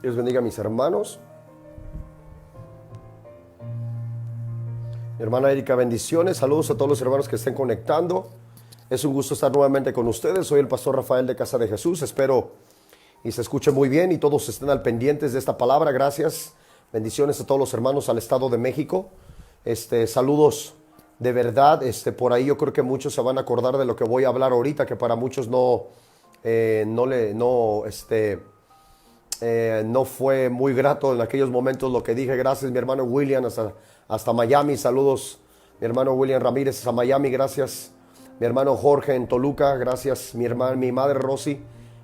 Dios bendiga a mis hermanos. Mi hermana Erika, bendiciones. Saludos a todos los hermanos que estén conectando. Es un gusto estar nuevamente con ustedes. Soy el pastor Rafael de Casa de Jesús. Espero y se escuche muy bien y todos estén al pendientes de esta palabra. Gracias. Bendiciones a todos los hermanos al Estado de México. Saludos de verdad. Por ahí yo creo que muchos se van a acordar de lo que voy a hablar ahorita, que para muchos no fue muy grato en aquellos momentos lo que dije. Gracias, mi hermano William, hasta Miami. Saludos, mi hermano William Ramírez, hasta Miami. Gracias, mi hermano Jorge en Toluca. Gracias, mi madre Rosy,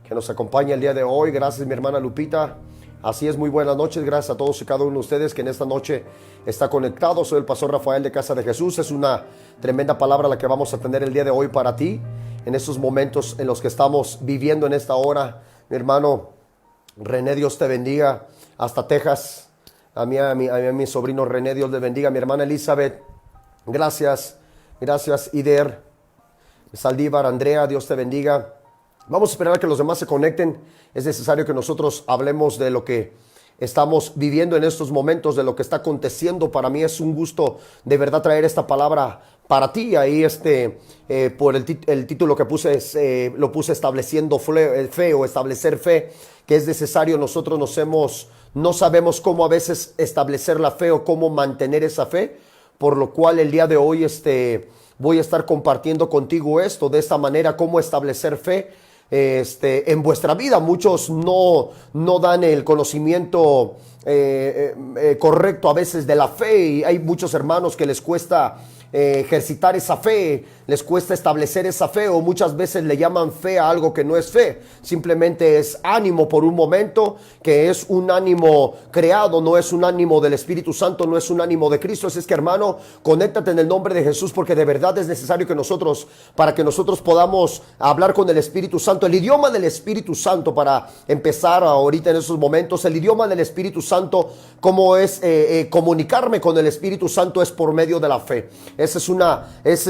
que nos acompaña el día de hoy. Gracias, mi hermana Lupita. Así es, muy buenas noches. Gracias a todos y cada uno de ustedes que en esta noche está conectado. Soy el pastor Rafael de Casa de Jesús. Es una tremenda palabra la que vamos a tener el día de hoy para ti, en estos momentos en los que estamos viviendo en esta hora. Mi hermano René, Dios te bendiga, hasta Texas. A mi sobrino René, Dios le bendiga. Mi hermana Elizabeth, gracias. Gracias, Ider. Saldívar, Andrea, Dios te bendiga. Vamos a esperar a que los demás se conecten. Es necesario que nosotros hablemos de lo que estamos viviendo en estos momentos, de lo que está aconteciendo. Para mí es un gusto de verdad traer esta palabra para ti. Ahí por el título que puse, lo puse estableciendo fe o establecer fe, que es necesario. Nosotros no sabemos cómo a veces establecer la fe o cómo mantener esa fe, por lo cual el día de hoy voy a estar compartiendo contigo esto, de esta manera, cómo establecer fe en vuestra vida. Muchos no dan el conocimiento correcto a veces de la fe, y hay muchos hermanos que les cuesta ejercitar esa fe, les cuesta establecer esa fe, o muchas veces le llaman fe a algo que no es fe. Simplemente es ánimo por un momento, que es un ánimo creado, no es un ánimo del Espíritu Santo, no es un ánimo de Cristo. Así es que, hermano, conéctate en el nombre de Jesús, porque de verdad es necesario que para que nosotros podamos hablar con el Espíritu Santo, el idioma del Espíritu Santo, para empezar ahorita en esos momentos. El idioma del Espíritu Santo, cómo es comunicarme con el Espíritu Santo, es por medio de la fe. Ese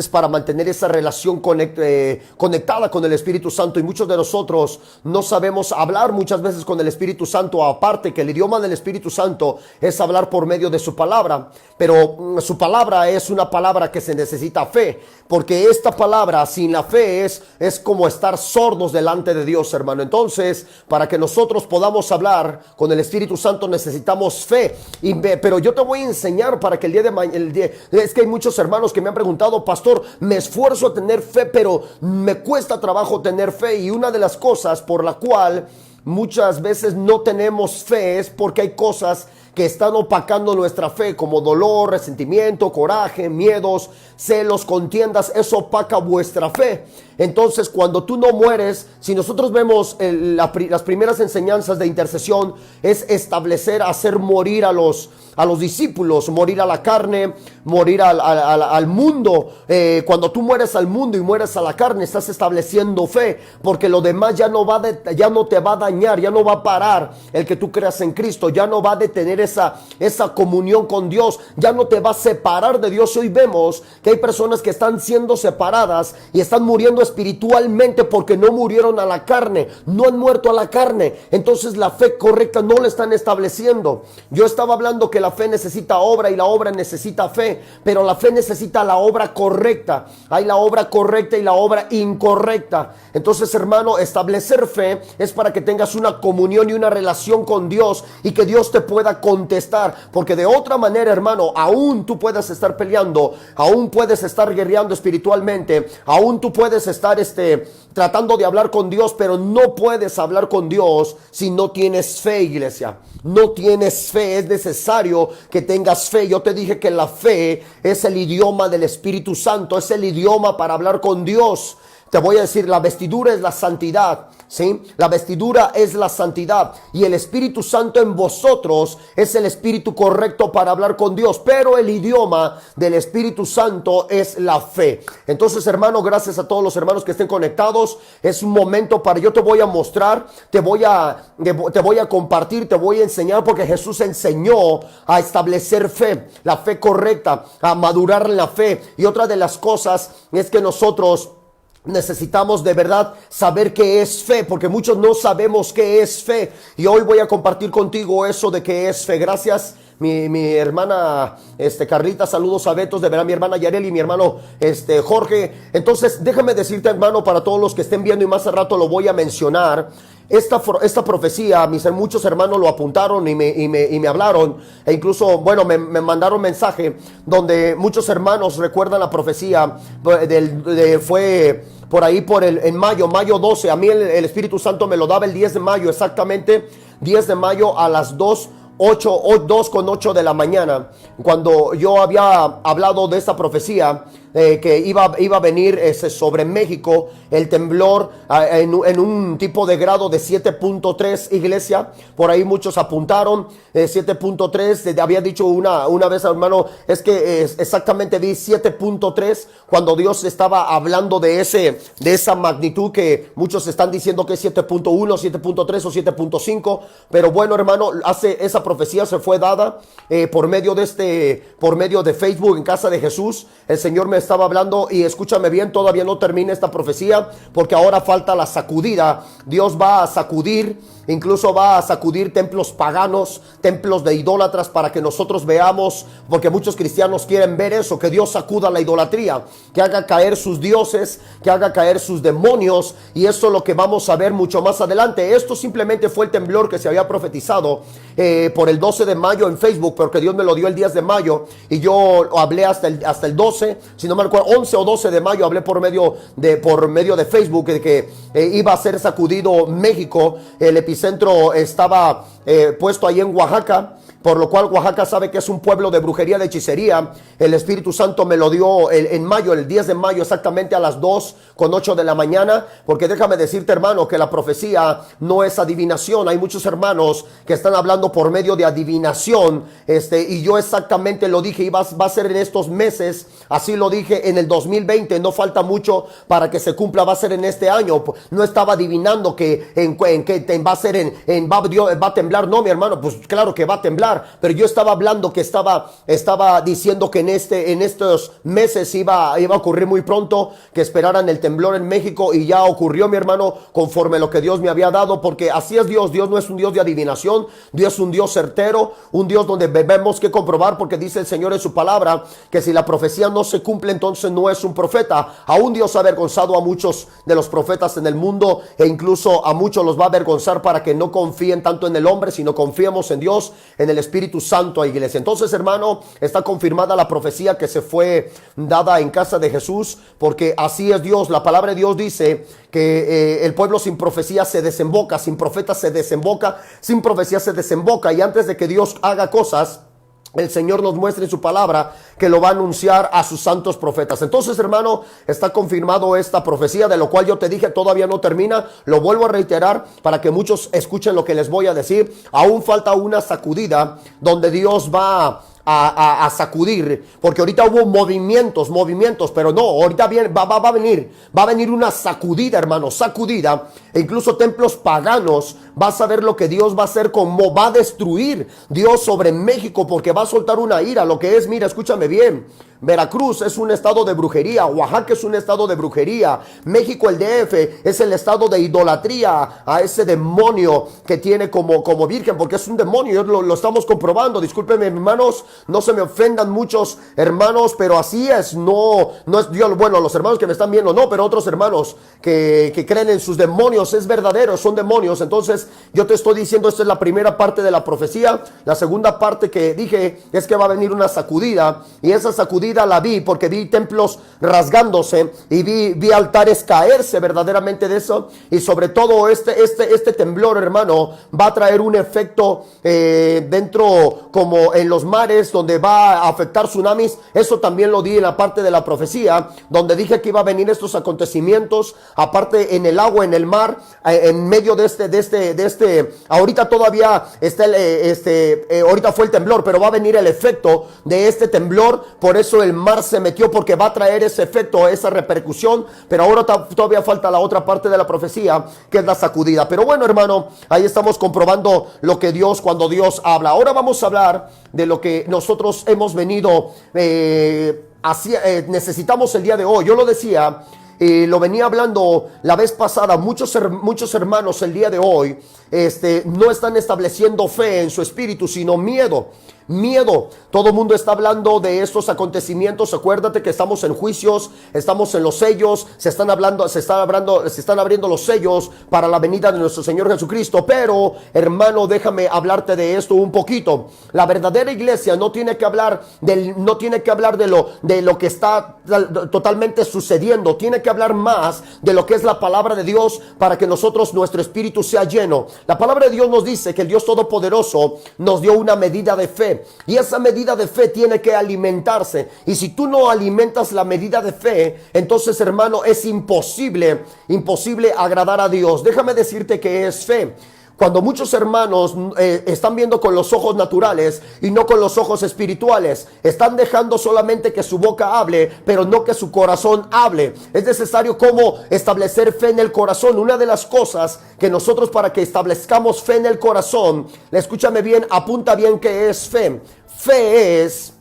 es para mantener esa relación conectada con el Espíritu Santo, y muchos de nosotros no sabemos hablar muchas veces con el Espíritu Santo. Aparte que el idioma del Espíritu Santo es hablar por medio de su palabra, pero su palabra es una palabra que se necesita fe, porque esta palabra sin la fe es como estar sordos delante de Dios, hermano. Entonces, para que nosotros podamos hablar con el Espíritu Santo necesitamos fe, pero yo te voy a enseñar para que el día de mañana, es que hay muchos hermanos que me han preguntado: pastor, me esfuerzo a tener fe, pero me cuesta trabajo tener fe. Y una de las cosas por la cual muchas veces no tenemos fe es porque hay cosas que están opacando nuestra fe, como dolor, resentimiento, coraje, miedos, celos, contiendas. Eso opaca vuestra fe. Entonces, cuando tú no mueres, si nosotros vemos las primeras enseñanzas de intercesión, es establecer, hacer morir a los discípulos, morir a la carne, morir al mundo. Cuando tú mueres al mundo y mueres a la carne, estás estableciendo fe, porque lo demás ya no te va a dañar, ya no va a parar el que tú creas en Cristo, ya no va a detener esa comunión con Dios, ya no te va a separar de Dios. Hoy vemos que hay personas que están siendo separadas y están muriendo espiritualmente porque no murieron a la carne, no han muerto a la carne. Entonces la fe correcta no la están estableciendo. Yo estaba hablando que la fe necesita obra y la obra necesita fe, pero la fe necesita la obra correcta. Hay la obra correcta y la obra incorrecta. Entonces, hermano, establecer fe es para que tengas una comunión y una relación con Dios, y que Dios te pueda contestar, porque de otra manera, hermano, aún tú puedes estar peleando, aún puedes estar guerreando espiritualmente, aún tú puedes estar tratando de hablar con Dios, pero no puedes hablar con Dios si no tienes fe, iglesia. No tienes fe. Es necesario que tengas fe. Yo te dije que la fe es el idioma del Espíritu Santo, es el idioma para hablar con Dios. Te voy a decir, la vestidura es la santidad, ¿sí? La vestidura es la santidad, y el Espíritu Santo en vosotros es el espíritu correcto para hablar con Dios, pero el idioma del Espíritu Santo es la fe. Entonces, hermano, gracias a todos los hermanos que estén conectados. Es un momento yo te voy a mostrar, te voy a compartir, te voy a enseñar, porque Jesús enseñó a establecer fe, la fe correcta, a madurar en la fe. Y otra de las cosas es que nosotros necesitamos de verdad saber qué es fe, porque muchos no sabemos qué es fe. Y hoy voy a compartir contigo eso de qué es fe. Gracias, mi hermana Carlita, saludos a Betos, de verdad, mi hermana Yareli, mi hermano Jorge. Entonces, déjame decirte, hermano, para todos los que estén viendo, y más al rato lo voy a mencionar. Esta profecía, muchos hermanos lo apuntaron y me hablaron, e incluso, bueno, me mandaron mensaje donde muchos hermanos recuerdan la profecía. Fue por ahí en mayo 12. A mí el Espíritu Santo me lo daba el 10 de mayo, exactamente 10 de mayo a las 2:08 de la mañana, cuando yo había hablado de esta profecía, que iba a venir sobre México el temblor en un tipo de grado de 7.3, iglesia. Por ahí muchos apuntaron 7.3. Había dicho una vez, hermano, es que exactamente vi 7.3 cuando Dios estaba hablando de esa magnitud, que muchos están diciendo que es 7.1, 7.3 o 7.5. Pero bueno, hermano, esa profecía se fue dada por medio de Facebook en Casa de Jesús. El Señor me estaba hablando, y escúchame bien, todavía no termina esta profecía, porque ahora falta la sacudida. Dios va a sacudir, incluso va a sacudir templos paganos, templos de idólatras, para que nosotros veamos, porque muchos cristianos quieren ver eso, que Dios sacuda la idolatría, que haga caer sus dioses, que haga caer sus demonios, y eso es lo que vamos a ver mucho más adelante. Esto simplemente fue el temblor que se había profetizado por el 12 de mayo en Facebook, porque Dios me lo dio el 10 de mayo, y yo hablé hasta el 12, si no me recuerdo, 11 o 12 de mayo, hablé por medio de Facebook, de que iba a ser sacudido México. El epicentro estaba puesto ahí en Oaxaca, por lo cual Oaxaca sabe que es un pueblo de brujería, de hechicería. El Espíritu Santo me lo dio en mayo, el 10 de mayo, exactamente a las 2:08 de la mañana, porque déjame decirte, hermano, que la profecía no es adivinación. Hay muchos hermanos que están hablando por medio de adivinación, y yo exactamente lo dije, y va a ser en estos meses, así lo dije en el 2020, no falta mucho para que se cumpla, va a ser en este año. No estaba adivinando que va a ser va a temblar. No, mi hermano, pues claro que va a temblar, pero yo estaba hablando que estaba diciendo que en estos meses iba a ocurrir muy pronto, que esperaran el temblor en México, y ya ocurrió, mi hermano, conforme lo que Dios me había dado, porque así es Dios. Dios no es un Dios de adivinación, Dios es un Dios certero, un Dios donde debemos que comprobar, porque dice el Señor en su palabra que si la profecía no se cumple, entonces no es un profeta. Aún Dios ha avergonzado a muchos de los profetas en el mundo, e incluso a muchos los va a avergonzar, para que no confíen tanto en el hombre, sino confiemos en Dios, en el Espíritu Santo, iglesia. Entonces, hermano, está confirmada la profecía que se fue dada en Casa de Jesús, porque así es Dios. La palabra de Dios dice que el pueblo sin profecía se desemboca, sin profeta se desemboca, sin profecía se desemboca. Y antes de que Dios haga cosas, el Señor nos muestra en su palabra que lo va a anunciar a sus santos profetas. Entonces, hermano, está confirmado esta profecía, de lo cual yo te dije todavía no termina. Lo vuelvo a reiterar para que muchos escuchen lo que les voy a decir. Aún falta una sacudida donde Dios va a sacudir, porque ahorita hubo movimientos, pero no, ahorita va a venir una sacudida, hermano, sacudida, e incluso templos paganos. Vas a ver lo que Dios va a hacer, como va a destruir Dios sobre México, porque va a soltar una ira, lo que es, mira, escúchame bien, Veracruz es un estado de brujería, Oaxaca es un estado de brujería, México, el DF, es el estado de idolatría a ese demonio que tiene como virgen, porque es un demonio, lo estamos comprobando. Discúlpenme, hermanos, no se me ofendan muchos hermanos, pero así es. No es Dios, bueno, los hermanos que me están viendo no, pero otros hermanos que creen en sus demonios, es verdadero, son demonios. Entonces yo te estoy diciendo, esta es la primera parte de la profecía. La segunda parte que dije es que va a venir una sacudida, y esa sacudida la vi porque vi templos rasgándose, y vi altares caerse verdaderamente de eso. Y sobre todo este temblor, hermano, va a traer un efecto dentro, como en los mares, donde va a afectar tsunamis. Eso también lo di en la parte de la profecía, donde dije que iba a venir estos acontecimientos, aparte en el agua, en el mar, en medio de ahorita todavía está ahorita fue el temblor, pero va a venir el efecto de este temblor. Por eso el mar se metió, porque va a traer ese efecto, esa repercusión. Pero ahora todavía falta la otra parte de la profecía, que es la sacudida. Pero bueno, hermano, ahí estamos comprobando lo que Dios, cuando Dios habla. Ahora vamos a hablar de lo que nosotros hemos venido necesitamos el día de hoy. Yo lo decía, lo venía hablando la vez pasada, muchos hermanos el día de hoy no están estableciendo fe en su espíritu, sino miedo. Miedo. Todo el mundo está hablando de estos acontecimientos. Acuérdate que estamos en juicios, estamos en los sellos, se están abriendo los sellos para la venida de nuestro Señor Jesucristo. Pero, hermano, déjame hablarte de esto un poquito. La verdadera iglesia no tiene que hablar de lo que está totalmente sucediendo. Tiene que hablar más de lo que es la palabra de Dios para que nuestro espíritu sea lleno. La palabra de Dios nos dice que el Dios Todopoderoso nos dio una medida de fe. Y esa medida de fe tiene que alimentarse. Y si tú no alimentas la medida de fe, entonces, hermano, es imposible agradar a Dios. Déjame decirte que es fe. Cuando muchos hermanos están viendo con los ojos naturales y no con los ojos espirituales, están dejando solamente que su boca hable, pero no que su corazón hable. Es necesario como establecer fe en el corazón. Una de las cosas que nosotros, para que establezcamos fe en el corazón, escúchame bien, apunta bien que es fe. Fe es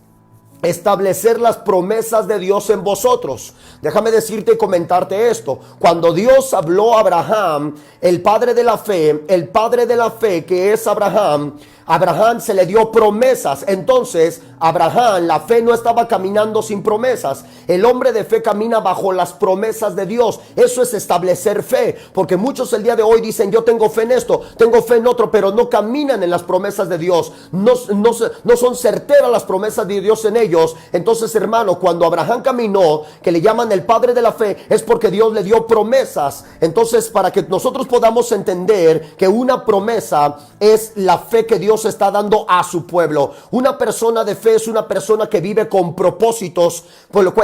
establecer las promesas de Dios en vosotros. Déjame decirte y comentarte esto. Cuando Dios habló a Abraham, el padre de la fe que es Abraham se le dio promesas. Entonces, Abraham, la fe no estaba caminando sin promesas. El hombre de fe camina bajo las promesas de Dios. Eso es establecer fe. Porque muchos el día de hoy dicen, yo tengo fe en esto, tengo fe en otro, pero no caminan en las promesas de Dios. No son certeras las promesas de Dios en ellos. Entonces, hermano, cuando Abraham caminó, que le llaman el padre de la fe, es porque Dios le dio promesas. Entonces, para que nosotros podamos entender que una promesa es la fe que Dios está dando a su pueblo. Una persona de fe es una persona que vive con propósitos.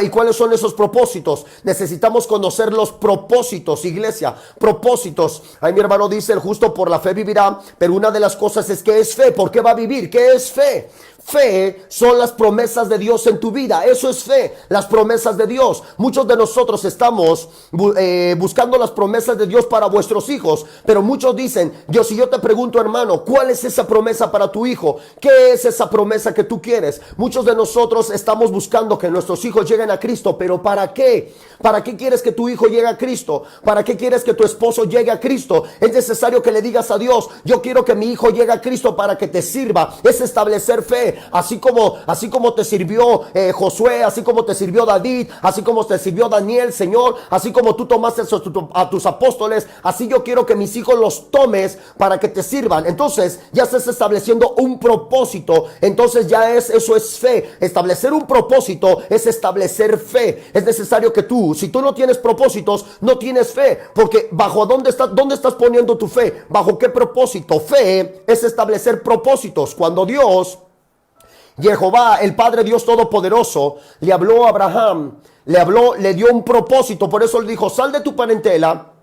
¿Y cuáles son esos propósitos? Necesitamos conocer los propósitos, iglesia. Propósitos. Ahí mi hermano dice, el justo por la fe vivirá, pero una de las cosas es que es fe. ¿Por qué va a vivir? ¿Qué es fe? Fe son las promesas de Dios en tu vida. Eso es fe, las promesas de Dios. Muchos de nosotros estamos buscando las promesas de Dios para vuestros hijos, pero muchos dicen, si yo te pregunto, hermano, ¿cuál es esa promesa para tu hijo? ¿Qué es esa promesa que tú quieres? Muchos de nosotros estamos buscando que nuestros hijos lleguen a Cristo, pero ¿para qué? ¿Para qué quieres que tu hijo llegue a Cristo? ¿Para qué quieres que tu esposo llegue a Cristo? Es necesario que le digas a Dios, yo quiero que mi hijo llegue a Cristo para que te sirva. Es establecer fe. Así como te sirvió Josué, así como te sirvió David, así como te sirvió Daniel, Señor, así como tú tomaste a tus apóstoles, así yo quiero que mis hijos los tomes para que te sirvan. Entonces ya estás estableciendo un propósito. Entonces eso es fe. Establecer un propósito es establecer fe. Es necesario que si tú no tienes propósitos, no tienes fe, porque ¿dónde estás poniendo tu fe? ¿Bajo qué propósito? Fe es establecer propósitos. Cuando Jehová, el Padre Dios Todopoderoso, le habló a Abraham, le dio un propósito. Por eso le dijo, sal de tu parentela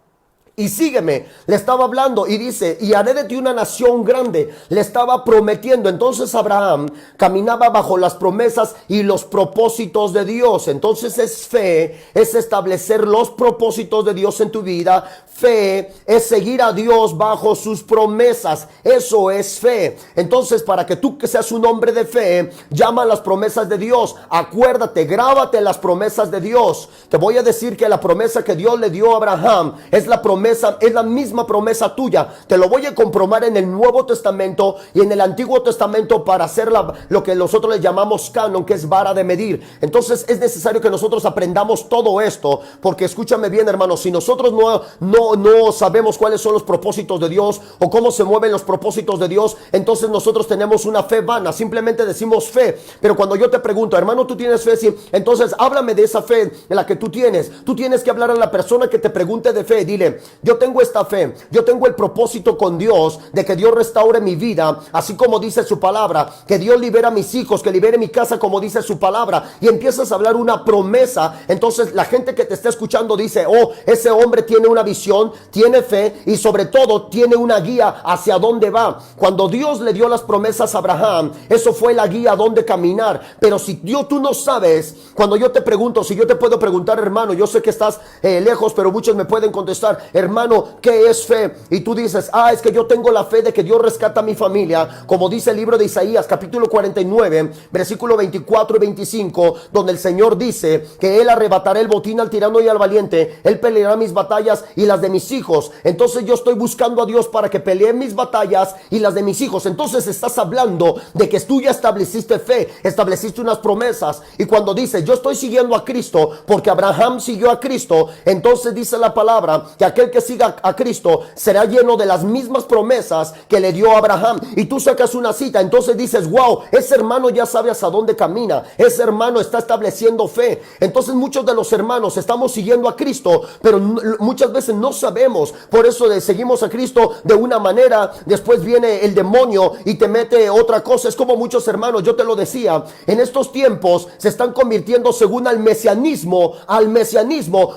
y sígueme. Le estaba hablando y dice, y haré de ti una nación grande. Le estaba prometiendo. Entonces Abraham caminaba bajo las promesas y los propósitos de Dios. Entonces es fe, es establecer los propósitos de Dios en tu vida. Fe es seguir a Dios bajo sus promesas. Eso es fe. Entonces, para que tú seas un hombre de fe, llama a las promesas de Dios. Acuérdate, grábate las promesas de Dios. Te voy a decir que la promesa que Dios le dio a Abraham es la misma promesa tuya. Te lo voy a comprobar en el Nuevo Testamento y en el Antiguo Testamento para hacer lo que nosotros le llamamos canon, que es vara de medir. Entonces es necesario que nosotros aprendamos todo esto, porque escúchame bien, hermano, si nosotros no sabemos cuáles son los propósitos de Dios o cómo se mueven los propósitos de Dios, entonces nosotros tenemos una fe vana. Simplemente decimos fe. Pero cuando yo te pregunto, hermano, ¿tú tienes fe? Sí. Entonces háblame de esa fe en la que tú tienes. Tú tienes que hablar a la persona que te pregunte de fe. Dile, yo tengo esta fe, yo tengo el propósito con Dios de que Dios restaure mi vida, así como dice su palabra, que Dios libera a mis hijos, que libere mi casa, como dice su palabra. Y empiezas a hablar una promesa. Entonces la gente que te está escuchando dice, oh, ese hombre tiene una visión, tiene fe y sobre todo tiene una guía hacia dónde va. Cuando Dios le dio las promesas a Abraham, eso fue la guía a dónde caminar. Pero si tú no sabes, cuando yo te pregunto, si yo te puedo preguntar, hermano, yo sé que estás lejos, pero muchos me pueden contestar, hermano, hermano, ¿qué es fe? Y tú dices, es que yo tengo la fe de que Dios rescata a mi familia, como dice el libro de Isaías, capítulo 49, versículo 24 y 25, donde el Señor dice que Él arrebatará el botín al tirano y al valiente, Él peleará mis batallas y las de mis hijos. Entonces yo estoy buscando a Dios para que pelee mis batallas y las de mis hijos. Entonces estás hablando de que tú ya estableciste fe, estableciste unas promesas. Y cuando dices, yo estoy siguiendo a Cristo porque Abraham siguió a Cristo, entonces dice la palabra que aquel que siga a Cristo será lleno de las mismas promesas que le dio a Abraham. Y tú sacas una cita, entonces dices, wow, ese hermano ya sabe hacia dónde camina, ese hermano está estableciendo fe. Entonces muchos de los hermanos estamos siguiendo a Cristo, pero muchas veces no sabemos. Por eso seguimos a Cristo de una manera, después viene el demonio y te mete otra cosa. Es como muchos hermanos, yo te lo decía, en estos tiempos se están convirtiendo según al mesianismo,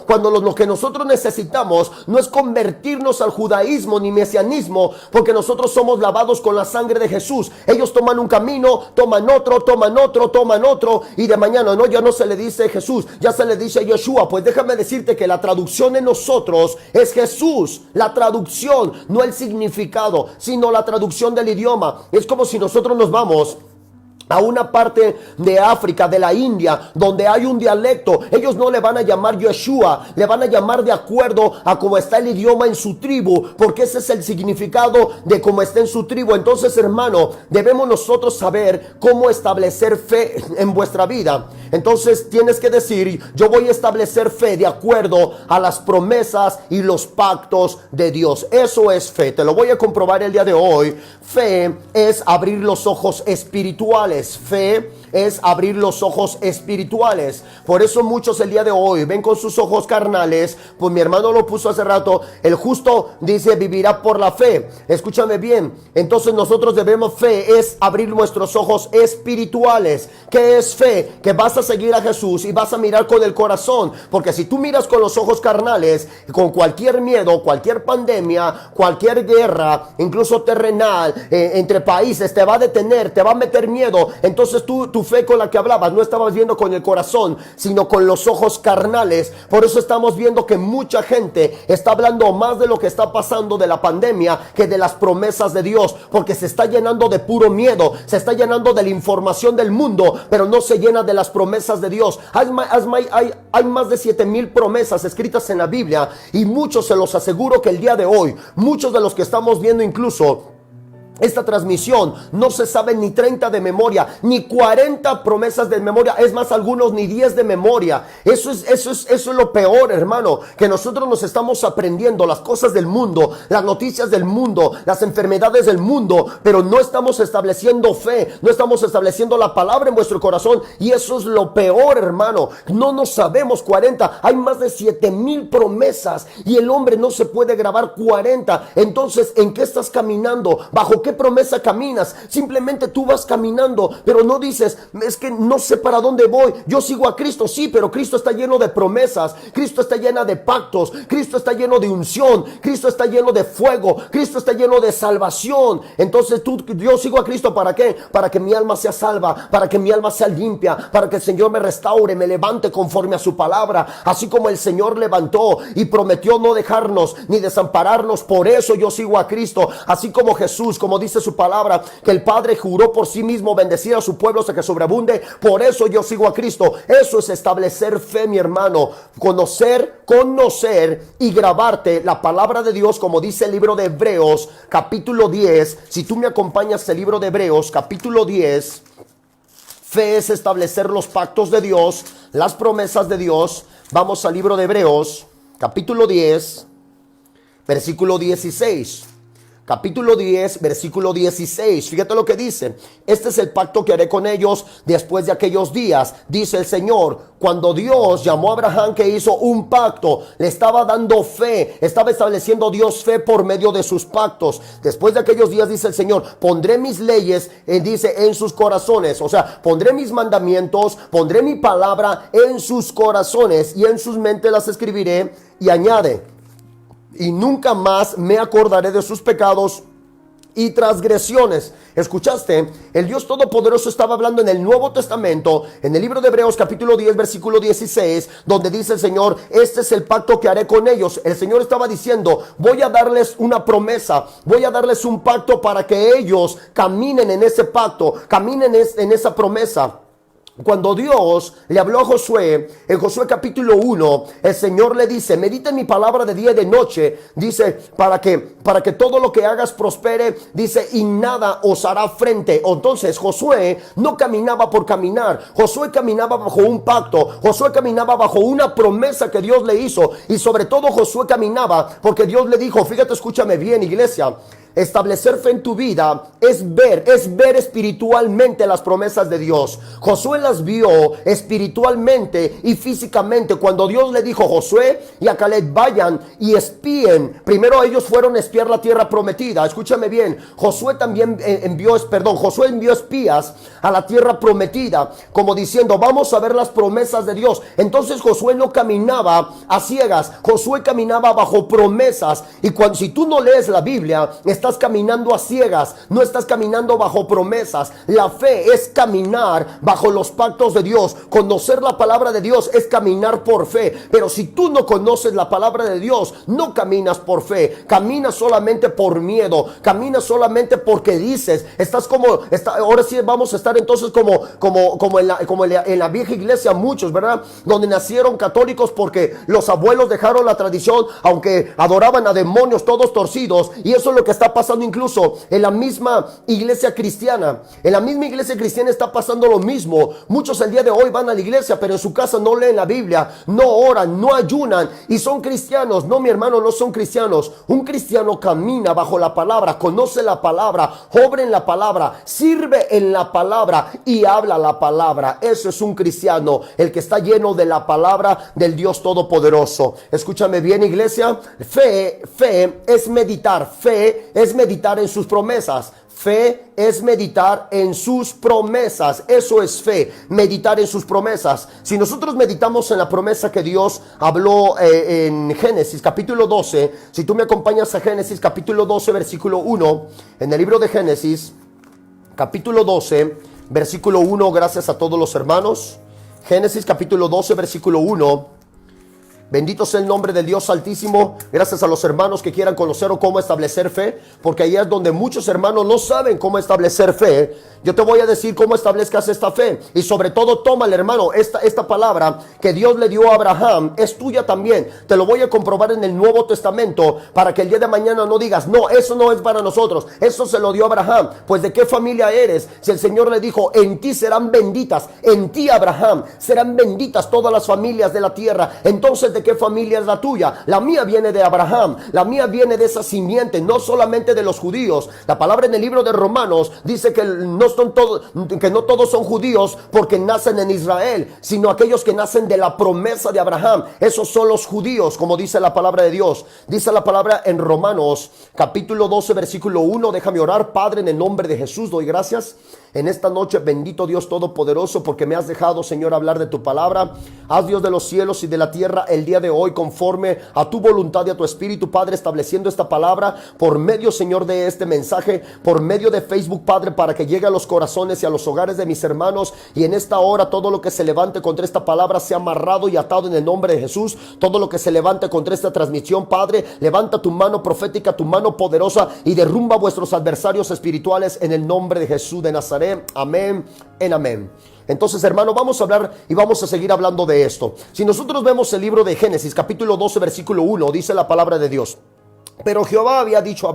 cuando lo que nosotros necesitamos no es convertirnos al judaísmo ni mesianismo, porque nosotros somos lavados con la sangre de Jesús. Ellos toman un camino, toman otro, y de mañana ya no se le dice Jesús, ya se le dice Yeshua. Pues déjame decirte que la traducción en nosotros es Jesús, la traducción, no el significado, sino la traducción del idioma. Es como si nosotros nos vamos a una parte de África, de la India, donde hay un dialecto. Ellos no le van a llamar Yeshua, le van a llamar de acuerdo a cómo está el idioma en su tribu, porque ese es el significado de cómo está en su tribu. Entonces, hermano, debemos nosotros saber cómo establecer fe en vuestra vida. Entonces tienes que decir, yo voy a establecer fe de acuerdo a las promesas y los pactos de Dios. Eso es fe. Te lo voy a comprobar el día de hoy. Fe es abrir los ojos espirituales. Fe es abrir los ojos espirituales. Por eso muchos el día de hoy ven con sus ojos carnales. Pues mi hermano lo puso hace rato, el justo dice vivirá por la fe. Escúchame bien, entonces nosotros debemos, fe es abrir nuestros ojos espirituales. ¿Qué es fe? Que vas a seguir a Jesús y vas a mirar con el corazón, porque si tú miras con los ojos carnales, con cualquier miedo, cualquier pandemia, cualquier guerra, incluso terrenal, entre países, te va a detener, te va a meter miedo. Entonces tu fe con la que hablabas no estabas viendo con el corazón, sino con los ojos carnales. Por eso estamos viendo que mucha gente está hablando más de lo que está pasando de la pandemia que de las promesas de Dios, porque se está llenando de puro miedo, se está llenando de la información del mundo, pero no se llena de las promesas de Dios. Hay más de 7,000 promesas escritas en la Biblia, y muchos, se los aseguro que el día de hoy, muchos de los que estamos viendo incluso esta transmisión, no se saben ni 30 de memoria, ni 40 promesas de memoria. Es más, algunos ni 10 de memoria. Eso es lo peor, hermano, que nosotros nos estamos aprendiendo las cosas del mundo, las noticias del mundo, las enfermedades del mundo, pero no estamos estableciendo fe, no estamos estableciendo la palabra en vuestro corazón, y eso es lo peor, hermano. No nos sabemos 40. Hay más de 7,000 promesas y el hombre no se puede grabar 40. Entonces, ¿en qué estás caminando? ¿Bajo qué promesa caminas? Simplemente tú vas caminando, pero no dices, es que no sé para dónde voy. Yo sigo a Cristo, sí, pero Cristo está lleno de promesas, Cristo está lleno de pactos, Cristo está lleno de unción, Cristo está lleno de fuego, Cristo está lleno de salvación. Entonces yo sigo a Cristo, ¿para qué? Para que mi alma sea salva, para que mi alma sea limpia, para que el Señor me restaure, me levante conforme a su palabra, así como el Señor levantó y prometió no dejarnos ni desampararnos. Por eso yo sigo a Cristo, así como Jesús, como dice su palabra, que el Padre juró por sí mismo bendecir a su pueblo hasta que sobreabunde. Por eso yo sigo a Cristo. Eso es establecer fe, mi hermano. Conocer y grabarte la palabra de Dios, como dice el libro de Hebreos capítulo 10. Si tú me acompañas, el libro de Hebreos capítulo 10. Fe es establecer los pactos de Dios, las promesas de Dios. Vamos al libro de Hebreos capítulo 10, versículo 16. Capítulo 10, versículo 16. Fíjate lo que dice. Este es el pacto que haré con ellos después de aquellos días, dice el Señor. Cuando Dios llamó a Abraham, que hizo un pacto, le estaba dando fe, estaba estableciendo Dios fe por medio de sus pactos. Después de aquellos días, dice el Señor, pondré mis leyes, dice, en sus corazones. O sea, pondré mis mandamientos, pondré mi palabra en sus corazones, y en sus mentes las escribiré. Y añade, y nunca más me acordaré de sus pecados y transgresiones. ¿Escuchaste? El Dios Todopoderoso estaba hablando en el Nuevo Testamento, en el libro de Hebreos capítulo 10 versículo 16, donde dice el Señor, este es el pacto que haré con ellos. El Señor estaba diciendo, voy a darles una promesa, voy a darles un pacto para que ellos caminen en ese pacto, caminen en esa promesa. Cuando Dios le habló a Josué, en Josué capítulo 1, el Señor le dice, medita en mi palabra de día y de noche, dice, para que todo lo que hagas prospere, dice, y nada os hará frente. Entonces Josué no caminaba por caminar, Josué caminaba bajo un pacto, Josué caminaba bajo una promesa que Dios le hizo, y sobre todo Josué caminaba porque Dios le dijo, fíjate, escúchame bien, iglesia, establecer fe en tu vida es ver espiritualmente las promesas de Dios. Josué las vio espiritualmente y físicamente cuando Dios le dijo, Josué y a Caleb, vayan y espíen. Primero ellos fueron a espiar la tierra prometida. Escúchame bien, Josué envió espías a la tierra prometida, como diciendo, vamos a ver las promesas de Dios. Entonces Josué no caminaba a ciegas, Josué caminaba bajo promesas. Y si tú no lees la Biblia, estás caminando a ciegas, no estás caminando bajo promesas. La fe es caminar bajo los pactos de Dios. Conocer la palabra de Dios es caminar por fe. Pero si tú no conoces la palabra de Dios, no caminas por fe, caminas solamente por miedo, caminas solamente porque dices, ahora sí vamos a estar entonces como en la vieja iglesia, muchos, ¿verdad? Donde nacieron católicos porque los abuelos dejaron la tradición, aunque adoraban a demonios todos torcidos, y eso es lo que está pasando incluso en la misma iglesia cristiana. En la misma iglesia cristiana está pasando lo mismo. Muchos el día de hoy van a la iglesia, pero en su casa no leen la Biblia, no oran, no ayunan y son cristianos. No, mi hermano, no son cristianos. Un cristiano camina bajo la palabra, conoce la palabra, obra en la palabra, sirve en la palabra y habla la palabra. Eso es un cristiano, el que está lleno de la palabra del Dios Todopoderoso. Escúchame bien, iglesia. Fe es meditar. Fe es meditar en sus promesas. Fe es meditar en sus promesas. Eso es fe, meditar en sus promesas. Si nosotros meditamos en la promesa que Dios habló en Génesis capítulo 12, si tú me acompañas a Génesis capítulo 12 versículo 1, en el libro de Génesis capítulo 12 versículo 1, gracias a todos los hermanos. Génesis capítulo 12 versículo 1. Bendito sea el nombre del Dios Altísimo. Gracias a los hermanos que quieran conocer o cómo establecer fe, porque ahí es donde muchos hermanos no saben cómo establecer fe. Yo te voy a decir cómo establezcas esta fe. Y sobre todo, tómale, hermano, esta palabra que Dios le dio a Abraham es tuya también. Te lo voy a comprobar en el Nuevo Testamento para que el día de mañana no digas, no, eso no es para nosotros, eso se lo dio Abraham. Pues ¿de qué familia eres? Si el Señor le dijo, en ti serán benditas, en ti, Abraham, serán benditas todas las familias de la tierra. Entonces, ¿de qué familia es la tuya? La mía viene de Abraham, la mía viene de esa simiente, no solamente de los judíos. La palabra en el libro de Romanos dice que no todos son judíos porque nacen en Israel, sino aquellos que nacen de la promesa de Abraham. Esos son los judíos, como dice la palabra de Dios. Dice la palabra en Romanos capítulo 12 versículo 1. Déjame orar. Padre, en el nombre de Jesús doy gracias en esta noche, bendito Dios Todopoderoso, porque me has dejado, Señor, hablar de tu palabra. Haz, Dios de los cielos y de la tierra, el día de hoy conforme a tu voluntad y a tu espíritu, Padre, estableciendo esta palabra por medio, Señor, de este mensaje, por medio de Facebook, Padre, para que llegue a los corazones y a los hogares de mis hermanos. Y en esta hora todo lo que se levante contra esta palabra sea amarrado y atado en el nombre de Jesús. Todo lo que se levante contra esta transmisión, Padre, levanta tu mano profética, tu mano poderosa, y derrumba a vuestros adversarios espirituales en el nombre de Jesús de Nazaret. Amén en amén. Entonces, hermano, vamos a hablar y vamos a seguir hablando de esto. Si nosotros vemos el libro de Génesis capítulo 12 versículo 1, dice la palabra de Dios: pero Jehová había dicho a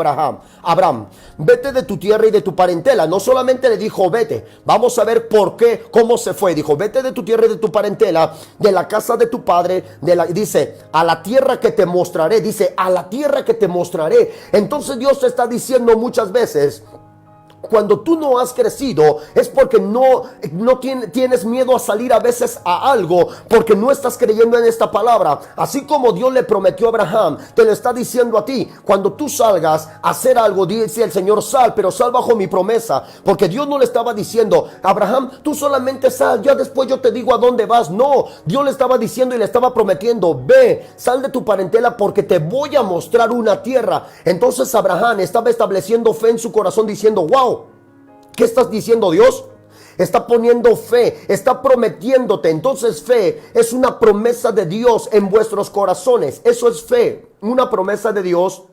Abraham, vete de tu tierra y de tu parentela. No solamente le dijo vete, vamos a ver por qué, cómo se fue. Dijo, vete de tu tierra y de tu parentela, de la casa de tu padre, dice, a la tierra que te mostraré. Dice, a la tierra que te mostraré. Entonces Dios te está diciendo muchas veces, Cuando tú no has crecido es porque no tienes miedo a salir a veces a algo, porque no estás creyendo en esta palabra. Así como Dios le prometió a Abraham, te lo está diciendo a ti. Cuando tú salgas a hacer algo, dice el Señor, sal, pero sal bajo mi promesa. Porque Dios no le estaba diciendo, Abraham, tú solamente sal, ya después yo te digo a dónde vas. No, Dios le estaba diciendo y le estaba prometiendo, ve, sal de tu parentela porque te voy a mostrar una tierra. Entonces Abraham estaba estableciendo fe en su corazón diciendo, wow, ¿qué estás diciendo, Dios? Está poniendo fe, está prometiéndote. Entonces fe es una promesa de Dios en vuestros corazones. Eso es fe, una promesa de Dios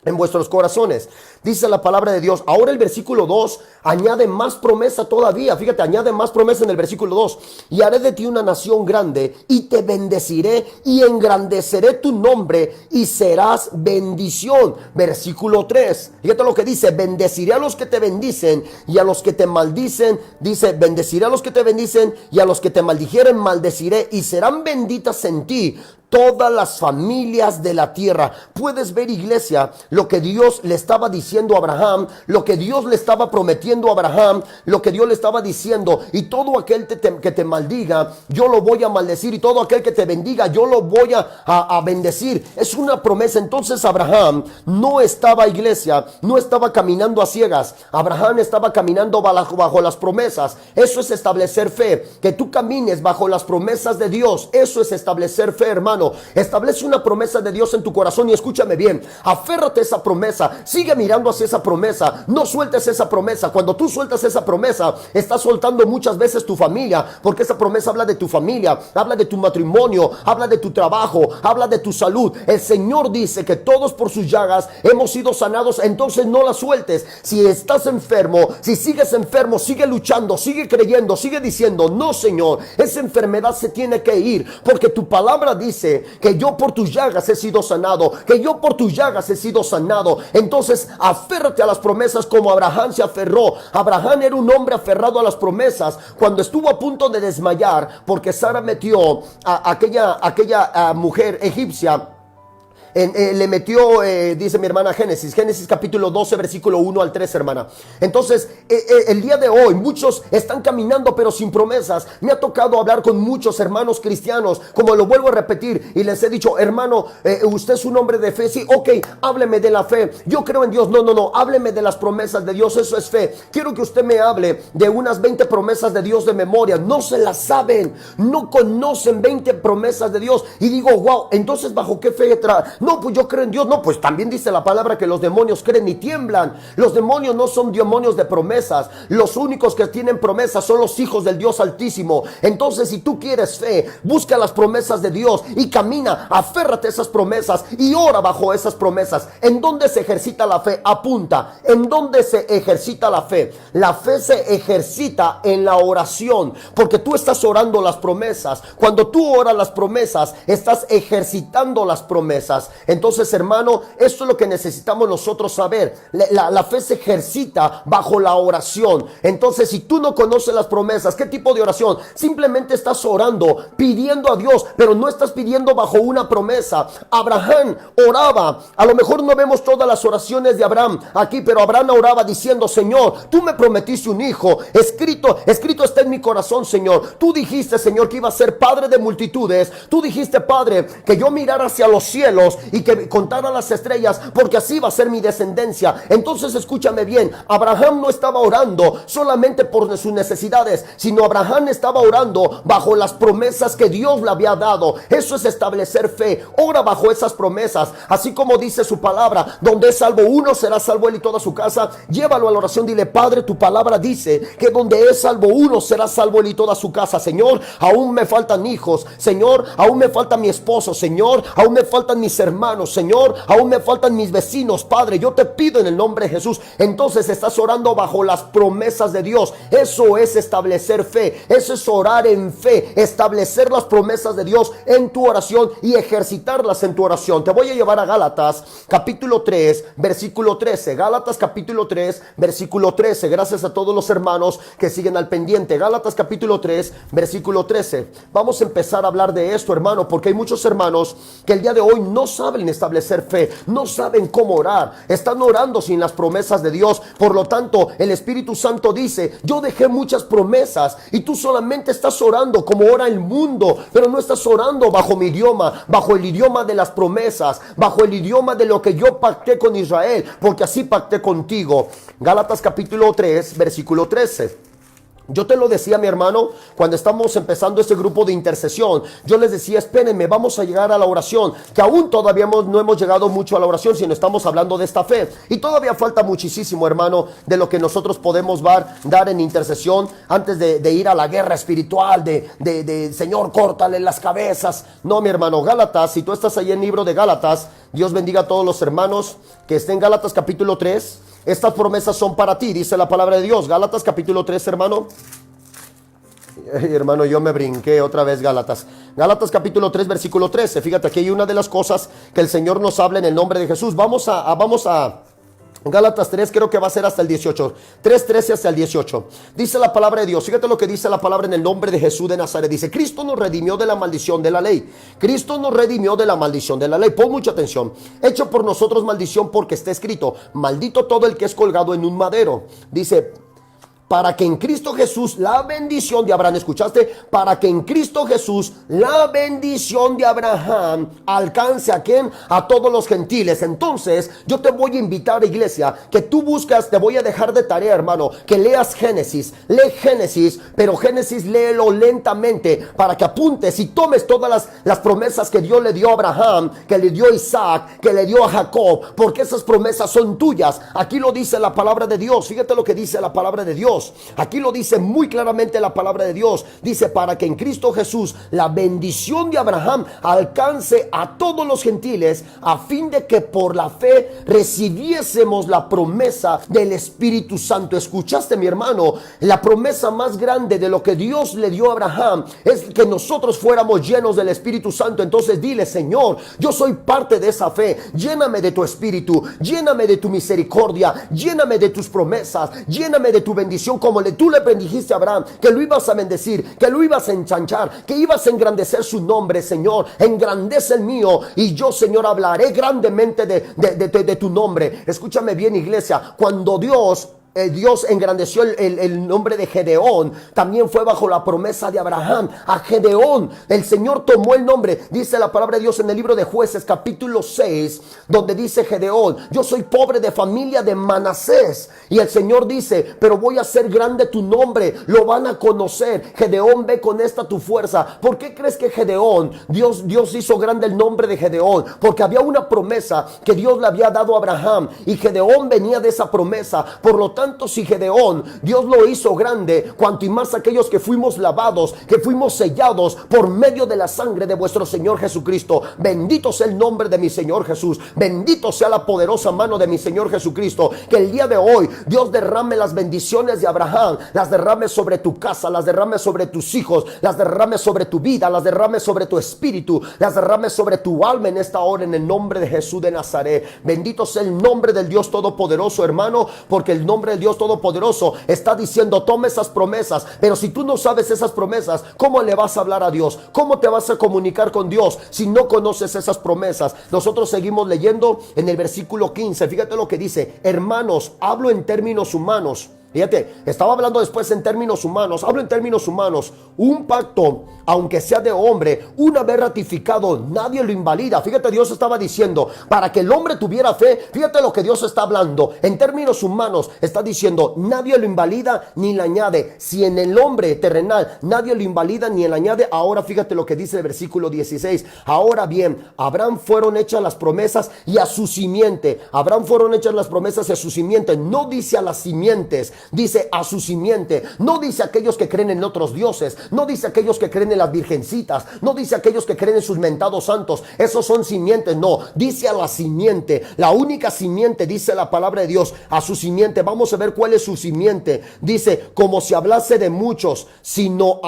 en vuestros corazones. Dice la palabra de Dios. Ahora el versículo 2 añade más promesa todavía. Fíjate, añade más promesa en el versículo 2. Y haré de ti una nación grande y te bendeciré y engrandeceré tu nombre y serás bendición. Versículo 3. Fíjate lo que dice. Bendeciré a los que te bendicen y a los que te maldicen. Dice, bendeciré a los que te bendicen y a los que te maldijeren maldeciré y serán benditas en ti todas las familias de la tierra. Puedes ver, iglesia, lo que Dios le estaba diciendo a Abraham, lo que Dios le estaba prometiendo a Abraham, lo que Dios le estaba diciendo. Y todo aquel que te maldiga, yo lo voy a maldecir. Y todo aquel que te bendiga, yo lo voy a bendecir. Es una promesa. Entonces Abraham no estaba, iglesia, no estaba caminando a ciegas. Abraham estaba caminando bajo las promesas. Eso es establecer fe. Que tú camines bajo las promesas de Dios. Eso es establecer fe, hermano. Establece una promesa de Dios en tu corazón y escúchame bien, aférrate a esa promesa, sigue mirando hacia esa promesa, no sueltes esa promesa. Cuando tú sueltas esa promesa, estás soltando muchas veces tu familia, porque esa promesa habla de tu familia, habla de tu matrimonio, habla de tu trabajo, habla de tu salud. El Señor dice que todos por sus llagas hemos sido sanados, entonces no la sueltes. Si estás enfermo, si sigues enfermo, sigue luchando, sigue creyendo, sigue diciendo, no, Señor, esa enfermedad se tiene que ir, porque tu palabra dice que yo por tus llagas he sido sanado, que yo por tus llagas he sido sanado. Entonces aférrate a las promesas como Abraham se aferró. Abraham era un hombre aferrado a las promesas. Cuando estuvo a punto de desmayar porque Sara metió a aquella mujer egipcia, le metió, dice mi hermana, Génesis capítulo 12 versículo 1 al 3, hermana. Entonces el día de hoy muchos están caminando pero sin promesas. Me ha tocado hablar con muchos hermanos cristianos, como lo vuelvo a repetir, y les he dicho, hermano, usted es un hombre de fe. Sí, ok, hábleme de la fe, yo creo en Dios. No, hábleme de las promesas de Dios, eso es fe. Quiero que usted me hable de unas 20 promesas de Dios de memoria. No se las saben, no conocen 20 promesas de Dios. Y digo, wow, entonces ¿bajo qué fe no, pues yo creo en Dios? No, pues también dice la palabra que los demonios creen y tiemblan. Los demonios no son demonios de promesas. Los únicos que tienen promesas son los hijos del Dios Altísimo. Entonces, si tú quieres fe, busca las promesas de Dios y camina, aférrate a esas promesas y ora bajo esas promesas. ¿En dónde se ejercita la fe? Apunta. ¿En dónde se ejercita la fe? La fe se ejercita en la oración, porque tú estás orando las promesas. Cuando tú oras las promesas, estás ejercitando las promesas. Entonces, hermano, esto es lo que necesitamos nosotros saber. La fe se ejercita bajo la oración. Entonces, si tú no conoces las promesas, ¿qué tipo de oración? Simplemente estás orando, pidiendo a Dios, pero no estás pidiendo bajo una promesa. Abraham oraba. A lo mejor no vemos todas las oraciones de Abraham aquí, pero Abraham oraba diciendo, Señor, tú me prometiste un hijo. Escrito está en mi corazón, Señor. Tú dijiste, Señor, que iba a ser padre de multitudes. Tú dijiste, Padre, que yo mirara hacia los cielos y que contara las estrellas, porque así va a ser mi descendencia. Entonces escúchame bien, Abraham no estaba orando solamente por sus necesidades, sino Abraham estaba orando bajo las promesas que Dios le había dado. Eso es establecer fe. Ora bajo esas promesas, así como dice su palabra, donde es salvo uno, será salvo él y toda su casa. Llévalo a la oración, dile, Padre, tu palabra dice que donde es salvo uno, será salvo él y toda su casa. Señor, aún me faltan hijos. Señor, aún me falta mi esposo. Señor, aún me faltan mis hermanos. Señor, aún me faltan mis vecinos. Padre, yo te pido en el nombre de Jesús. Entonces estás orando bajo las promesas de Dios. Eso es establecer fe. Eso es orar en fe. Establecer las promesas de Dios en tu oración y ejercitarlas en tu oración. Te voy a llevar a Gálatas capítulo 3 versículo 13. Gálatas capítulo 3 versículo 13. Gracias a todos los hermanos que siguen al pendiente. Gálatas capítulo 3 versículo 13. Vamos a empezar a hablar de esto, hermano, porque hay muchos hermanos que el día de hoy no saben saben establecer fe, no saben cómo orar, están orando sin las promesas de Dios. Por lo tanto, el Espíritu Santo dice, yo dejé muchas promesas y tú solamente estás orando como ora el mundo, pero no estás orando bajo mi idioma, bajo el idioma de las promesas, bajo el idioma de lo que yo pacté con Israel, porque así pacté contigo. Gálatas capítulo 3, versículo 13. Yo te lo decía, mi hermano, cuando estamos empezando este grupo de intercesión. Yo les decía, espérenme, vamos a llegar a la oración, que aún todavía no hemos llegado mucho a la oración, sino estamos hablando de esta fe. Y todavía falta muchísimo, hermano, de lo que nosotros podemos dar en intercesión antes de ir a la guerra espiritual, de Señor, córtale las cabezas. No, mi hermano, Gálatas, si tú estás ahí en el libro de Gálatas, Dios bendiga a todos los hermanos que estén en Gálatas capítulo 3. Estas promesas son para ti, dice la palabra de Dios. Gálatas capítulo 3, hermano. Hermano, yo me brinqué otra vez Gálatas. Gálatas capítulo 3, versículo 13. Fíjate, aquí hay una de las cosas que el Señor nos habla en el nombre de Jesús. Vamos a Gálatas 3, creo que va a ser hasta el 18. 3:13 hasta el 18. Dice la palabra de Dios. Fíjate lo que dice la palabra en el nombre de Jesús de Nazaret. Dice, Cristo nos redimió de la maldición de la ley. Cristo nos redimió de la maldición de la ley. Pon mucha atención. Hecho por nosotros maldición, porque está escrito, maldito todo el que es colgado en un madero. Dice, para que en Cristo Jesús la bendición de Abraham, ¿escuchaste? Para que en Cristo Jesús la bendición de Abraham alcance ¿a quién? A todos los gentiles. Entonces yo te voy a invitar, iglesia, que tú buscas, te voy a dejar de tarea, hermano, que leas Génesis. Lee Génesis, pero Génesis léelo lentamente para que apuntes y tomes todas las promesas que Dios le dio a Abraham, que le dio a Isaac, que le dio a Jacob, porque esas promesas son tuyas. Aquí lo dice la palabra de Dios. Fíjate lo que dice la palabra de Dios. Aquí lo dice muy claramente la palabra de Dios. Dice, para que en Cristo Jesús la bendición de Abraham alcance a todos los gentiles, a fin de que por la fe recibiésemos la promesa del Espíritu Santo. ¿Escuchaste, mi hermano? La promesa más grande de lo que Dios le dio a Abraham es que nosotros fuéramos llenos del Espíritu Santo. Entonces dile, Señor, yo soy parte de esa fe. Lléname de tu Espíritu, lléname de tu misericordia, lléname de tus promesas, lléname de tu bendición, como tú le bendijiste a Abraham, que lo ibas a bendecir, que lo ibas a ensanchar, que ibas a engrandecer su nombre. Señor, engrandece el mío, y yo, Señor, hablaré grandemente de tu nombre. Escúchame bien, iglesia, cuando Dios engrandeció el nombre de Gedeón, también fue bajo la promesa de Abraham. A Gedeón el Señor tomó el nombre. Dice la palabra de Dios en el libro de Jueces capítulo 6, donde dice Gedeón, yo soy pobre de familia de Manasés, y el Señor dice, pero voy a hacer grande tu nombre, lo van a conocer. Gedeón, ve con esta tu fuerza. ¿Por qué crees que Gedeón, Dios hizo grande el nombre de Gedeón? Porque había una promesa que Dios le había dado a Abraham, y Gedeón venía de esa promesa. Por lo tanto, si Gedeón, Dios lo hizo grande, cuanto y más aquellos que fuimos lavados, que fuimos sellados por medio de la sangre de vuestro Señor Jesucristo. Bendito sea el nombre de mi Señor Jesús, bendito sea la poderosa mano de mi Señor Jesucristo. Que el día de hoy Dios derrame las bendiciones de Abraham, las derrame sobre tu casa, las derrame sobre tus hijos, las derrame sobre tu vida, las derrame sobre tu espíritu, las derrame sobre tu alma en esta hora, en el nombre de Jesús de Nazaret. Bendito sea el nombre del Dios Todopoderoso, hermano, porque el nombre del Dios Todopoderoso está diciendo, toma esas promesas. Pero si tú no sabes esas promesas, ¿cómo le vas a hablar a Dios? ¿Cómo te vas a comunicar con Dios si no conoces esas promesas? Nosotros seguimos leyendo en el versículo 15. Fíjate lo que dice, hermanos, hablo en términos humanos. Fíjate, estaba hablando después en términos humanos. Hablo en términos humanos. Un pacto, aunque sea de hombre, una vez ratificado, nadie lo invalida. Fíjate, Dios estaba diciendo, para que el hombre tuviera fe. Fíjate lo que Dios está hablando. En términos humanos, está diciendo, nadie lo invalida ni le añade. Si en el hombre terrenal nadie lo invalida ni le añade, ahora fíjate lo que dice el versículo 16. Ahora bien, a Abraham fueron hechas las promesas y a su simiente. A Abraham fueron hechas las promesas y a su simiente. No dice a las simientes, dice a su simiente. No dice a aquellos que creen en otros dioses, no dice a aquellos que creen en las virgencitas, no dice a aquellos que creen en sus mentados santos. Esos son simientes, no, dice a la simiente, la única simiente, dice la palabra de Dios, a su simiente. Vamos a ver cuál es su simiente. Dice, como si hablase de muchos, sino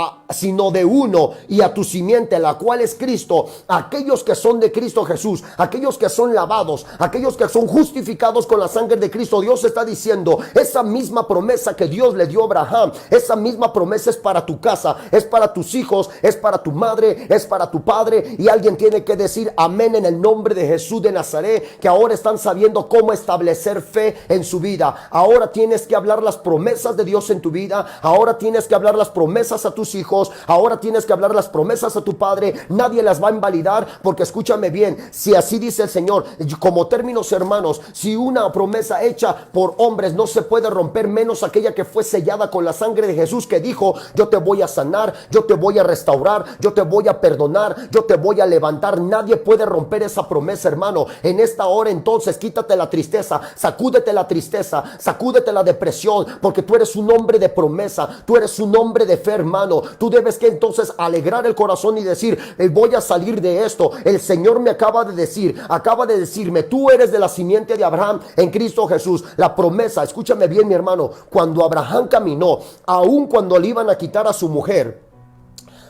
de uno, y a tu simiente, la cual es Cristo. Aquellos que son de Cristo Jesús, aquellos que son lavados, aquellos que son justificados con la sangre de Cristo. Dios está diciendo, esa misma promesa promesa que Dios le dio a Abraham, esa misma promesa es para tu casa, es para tus hijos, es para tu madre, es para tu padre. Y alguien tiene que decir amén en el nombre de Jesús de Nazaret, que ahora están sabiendo cómo establecer fe en su vida. Ahora tienes que hablar las promesas de Dios en tu vida, ahora tienes que hablar las promesas a tus hijos, ahora tienes que hablar las promesas a tu padre. Nadie las va a invalidar, porque escúchame bien, si así dice el Señor, como términos hermanos, si una promesa hecha por hombres no se puede romper, menos aquella que fue sellada con la sangre de Jesús, que dijo: yo te voy a sanar, yo te voy a restaurar, yo te voy a perdonar, yo te voy a levantar. Nadie puede romper esa promesa, hermano. En esta hora entonces quítate la tristeza, sacúdete la tristeza, sacúdete la depresión, porque tú eres un hombre de promesa, tú eres un hombre de fe, hermano. Tú debes que entonces alegrar el corazón y decir: voy a salir de esto. El Señor me acaba de decirme: tú eres de la simiente de Abraham en Cristo Jesús. La promesa, escúchame bien, mi hermano, cuando Abraham caminó, aun cuando le iban a quitar a su mujer,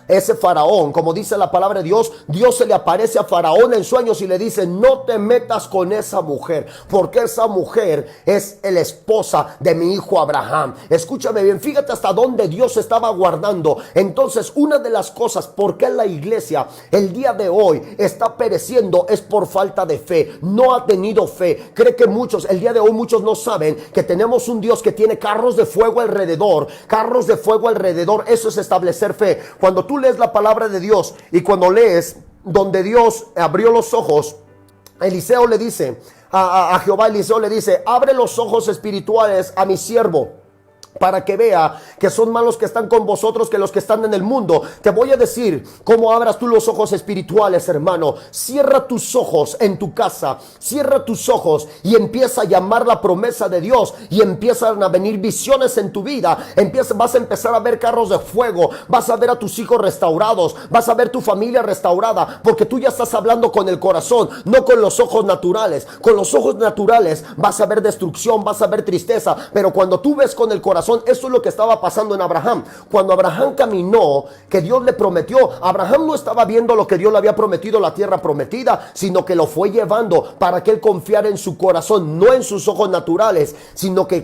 ese faraón, como dice la palabra de Dios, Dios se le aparece a Faraón en sueños y le dice: no te metas con esa mujer, porque esa mujer es la esposa de mi hijo Abraham. Escúchame bien, fíjate hasta dónde Dios estaba guardando. Entonces, una de las cosas por qué la iglesia el día de hoy está pereciendo es por falta de fe. No ha tenido fe. Cree que muchos, el día de hoy muchos no saben que tenemos un Dios que tiene carros de fuego alrededor. Carros de fuego alrededor, eso es establecer fe. Cuando tú lees la palabra de Dios y cuando lees donde Dios abrió los ojos, Eliseo le dice a Jehová, Eliseo le dice: abre los ojos espirituales a mi siervo, para que vea que son más los que están con vosotros que los que están en el mundo. Te voy a decir cómo abras tú los ojos espirituales, hermano. Cierra tus ojos en tu casa, cierra tus ojos y empieza a llamar la promesa de Dios, y empiezan a venir visiones en tu vida. Vas a empezar a ver carros de fuego, vas a ver a tus hijos restaurados, vas a ver tu familia restaurada, porque tú ya estás hablando con el corazón, no con los ojos naturales. Con los ojos naturales vas a ver destrucción, vas a ver tristeza, pero cuando tú ves con el corazón, eso es lo que estaba pasando en Abraham. Cuando Abraham caminó, que Dios le prometió, Abraham no estaba viendo lo que Dios le había prometido, la tierra prometida, sino que lo fue llevando para que él confiara en su corazón, no en sus ojos naturales, sino que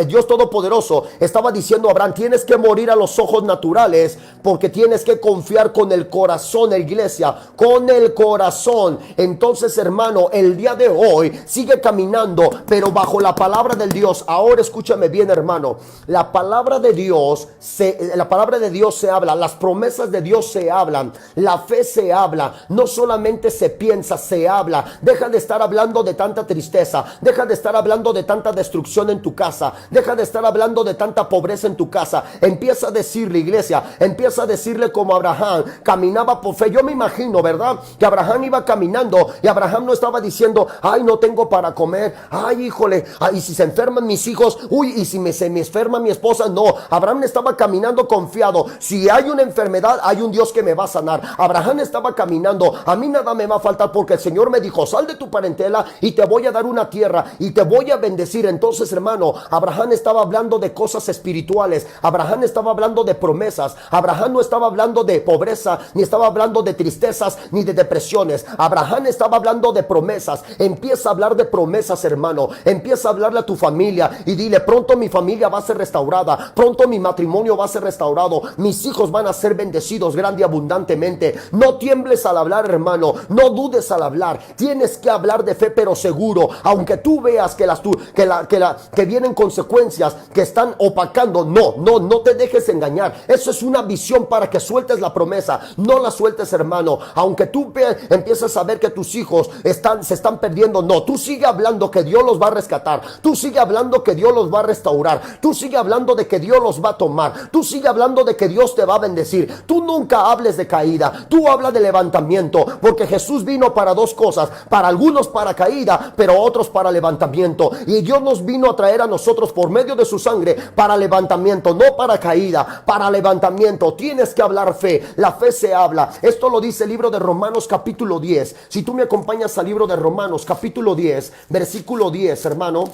Dios Todopoderoso estaba diciendo a Abraham: tienes que morir a los ojos naturales, porque tienes que confiar con el corazón, iglesia, con el corazón. Entonces, hermano, el día de hoy sigue caminando, pero bajo la palabra del Dios. Ahora escúchame bien, hermano. La palabra de Dios se habla, las promesas de Dios se hablan, la fe se habla, no solamente se piensa, se habla. Deja de estar hablando de tanta tristeza, deja de estar hablando de tanta destrucción en tu casa, deja de estar hablando de tanta pobreza en tu casa. Empieza a decirle, iglesia, empieza a decirle como Abraham caminaba por fe. Yo me imagino, ¿verdad?, que Abraham iba caminando y Abraham no estaba diciendo: ay, no tengo para comer, ay, híjole, ay, y si se enferman mis hijos, uy, y si se me enferma mi esposa. No, Abraham estaba caminando confiado: si hay una enfermedad, hay un Dios que me va a sanar. Abraham estaba caminando: a mí nada me va a faltar, porque el Señor me dijo: sal de tu parentela y te voy a dar una tierra y te voy a bendecir. Entonces, hermano, Abraham estaba hablando de cosas espirituales, Abraham estaba hablando de promesas. Abraham no estaba hablando de pobreza, ni estaba hablando de tristezas, ni de depresiones. Abraham estaba hablando de promesas. Empieza a hablar de promesas, hermano. Empieza a hablarle a tu familia y dile: pronto mi familia va a ser restaurada, pronto mi matrimonio va a ser restaurado, mis hijos van a ser bendecidos grande y abundantemente. No tiembles al hablar, hermano, no dudes al hablar. Tienes que hablar de fe, pero seguro, aunque tú veas que vienen consecuencias que están opacando. No te dejes engañar. Eso es una visión para que sueltes la promesa. No la sueltes, hermano. Aunque tú empieces a ver que tus hijos se están perdiendo, no, tú sigue hablando que Dios los va a rescatar, tú sigue hablando que Dios los va a restaurar, tú sigue hablando de que Dios los va a tomar, tú sigue hablando de que Dios te va a bendecir. Tú nunca hables de caída, tú habla de levantamiento, porque Jesús vino para dos cosas: para algunos para caída, pero otros para levantamiento. Y Dios nos vino a traer a nosotros por medio de su sangre para levantamiento, no para caída, para levantamiento. Tienes que hablar fe, la fe se habla. Esto lo dice el libro de Romanos capítulo 10. Si tú me acompañas al libro de Romanos capítulo 10, versículo 10, hermano.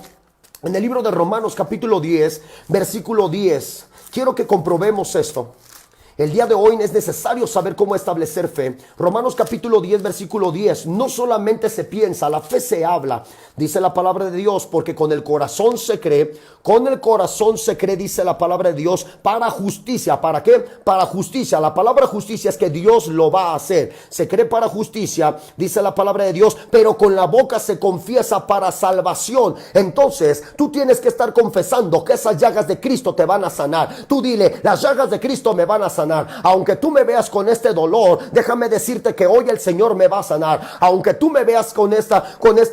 En el libro de Romanos capítulo 10, versículo 10, quiero que comprobemos esto. El día de hoy es necesario saber cómo establecer fe. Romanos capítulo 10, versículo 10. No solamente se piensa, la fe se habla. Dice la palabra de Dios, porque con el corazón se cree, dice la palabra de Dios, para justicia. ¿Para qué? Para justicia. La palabra justicia es que Dios lo va a hacer. Se cree para justicia, dice la palabra de Dios, pero con la boca se confiesa para salvación. Entonces, tú tienes que estar confesando que esas llagas de Cristo te van a sanar. Tú dile, las llagas de Cristo me van a sanar. Aunque tú me veas con este dolor, déjame decirte que hoy el Señor me va a sanar. Aunque tú me veas con esta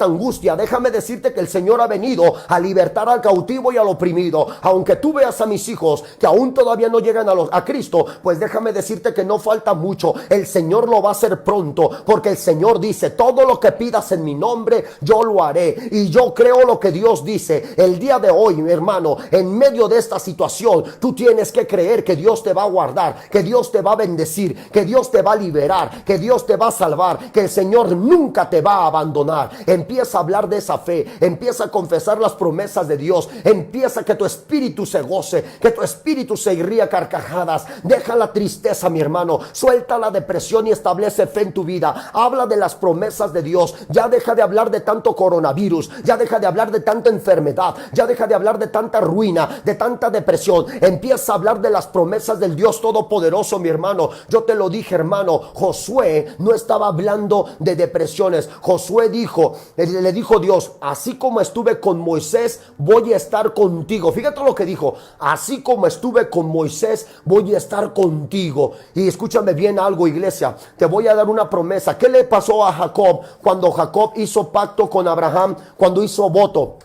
angustia, déjame decirte que el Señor ha venido a libertar al cautivo y al oprimido. Aunque tú veas a mis hijos que aún todavía no llegan a Cristo, pues déjame decirte que no falta mucho. El Señor lo va a hacer pronto, porque el Señor dice, todo lo que pidas en mi nombre, yo lo haré. Y yo creo lo que Dios dice. El día de hoy, mi hermano, en medio de esta situación, tú tienes que creer que Dios te va a guardar, que Dios te va a bendecir, que Dios te va a liberar, que Dios te va a salvar, que el Señor nunca te va a abandonar. Empieza a hablar de esa fe, empieza a confesar las promesas de Dios, empieza que tu espíritu se goce, que tu espíritu se ríe a carcajadas. Deja la tristeza, mi hermano, suelta la depresión y establece fe en tu vida. Habla de las promesas de Dios. Ya deja de hablar de tanto coronavirus, ya deja de hablar de tanta enfermedad, ya deja de hablar de tanta ruina, de tanta depresión. Empieza a hablar de las promesas del Dios Todopoderoso, mi hermano. Yo te lo dije, hermano, Josué no estaba hablando de depresiones. Josué dijo, le dijo Dios, así como estuve con Moisés, voy a estar contigo. Fíjate lo que dijo, así como estuve con Moisés, voy a estar contigo. Y escúchame bien algo, iglesia, te voy a dar una promesa. ¿Qué le pasó a Jacob cuando Jacob hizo pacto con Abraham, cuando hizo voto?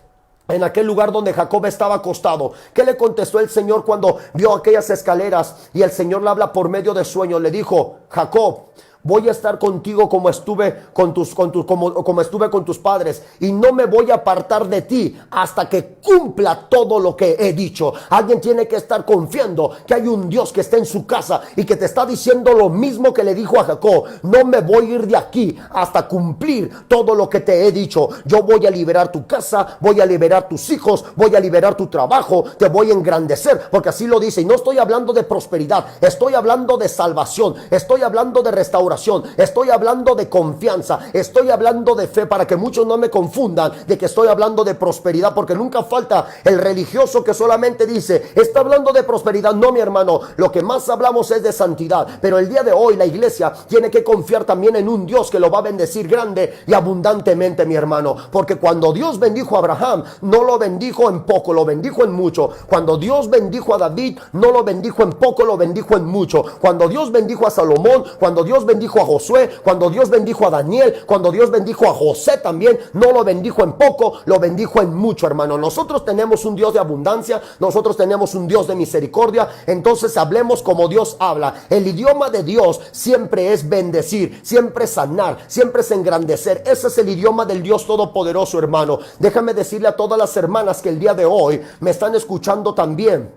En aquel lugar donde Jacob estaba acostado, ¿qué le contestó el Señor cuando vio aquellas escaleras? Y el Señor le habla por medio de sueño. Le dijo, Jacob, voy a estar contigo como estuve como estuve con tus padres, y no me voy a apartar de ti hasta que cumpla todo lo que he dicho. Alguien tiene que estar confiando que hay un Dios que está en su casa y que te está diciendo lo mismo que le dijo a Jacob. No me voy a ir de aquí hasta cumplir todo lo que te he dicho. Yo voy a liberar tu casa, voy a liberar tus hijos, voy a liberar tu trabajo, te voy a engrandecer, porque así lo dice. Y no estoy hablando de prosperidad, estoy hablando de salvación, estoy hablando de restauración, estoy hablando de confianza, estoy hablando de fe, para que muchos no me confundan de que estoy hablando de prosperidad, porque nunca falta el religioso que solamente dice, está hablando de prosperidad. No, mi hermano, lo que más hablamos es de santidad. Pero el día de hoy la iglesia tiene que confiar también en un Dios que lo va a bendecir grande y abundantemente, mi hermano, porque cuando Dios bendijo a Abraham, no lo bendijo en poco, lo bendijo en mucho. Cuando Dios bendijo a David, no lo bendijo en poco, lo bendijo en mucho. Cuando Dios bendijo a Salomón, cuando Dios bendijo a Josué, cuando Dios bendijo a Daniel, cuando Dios bendijo a José también, no lo bendijo en poco, lo bendijo en mucho, hermano. Nosotros tenemos un Dios de abundancia, nosotros tenemos un Dios de misericordia. Entonces hablemos como Dios habla. El idioma de Dios siempre es bendecir, siempre es sanar, siempre es engrandecer. Ese es el idioma del Dios Todopoderoso, hermano. Déjame decirle a todas las hermanas que el día de hoy me están escuchando también,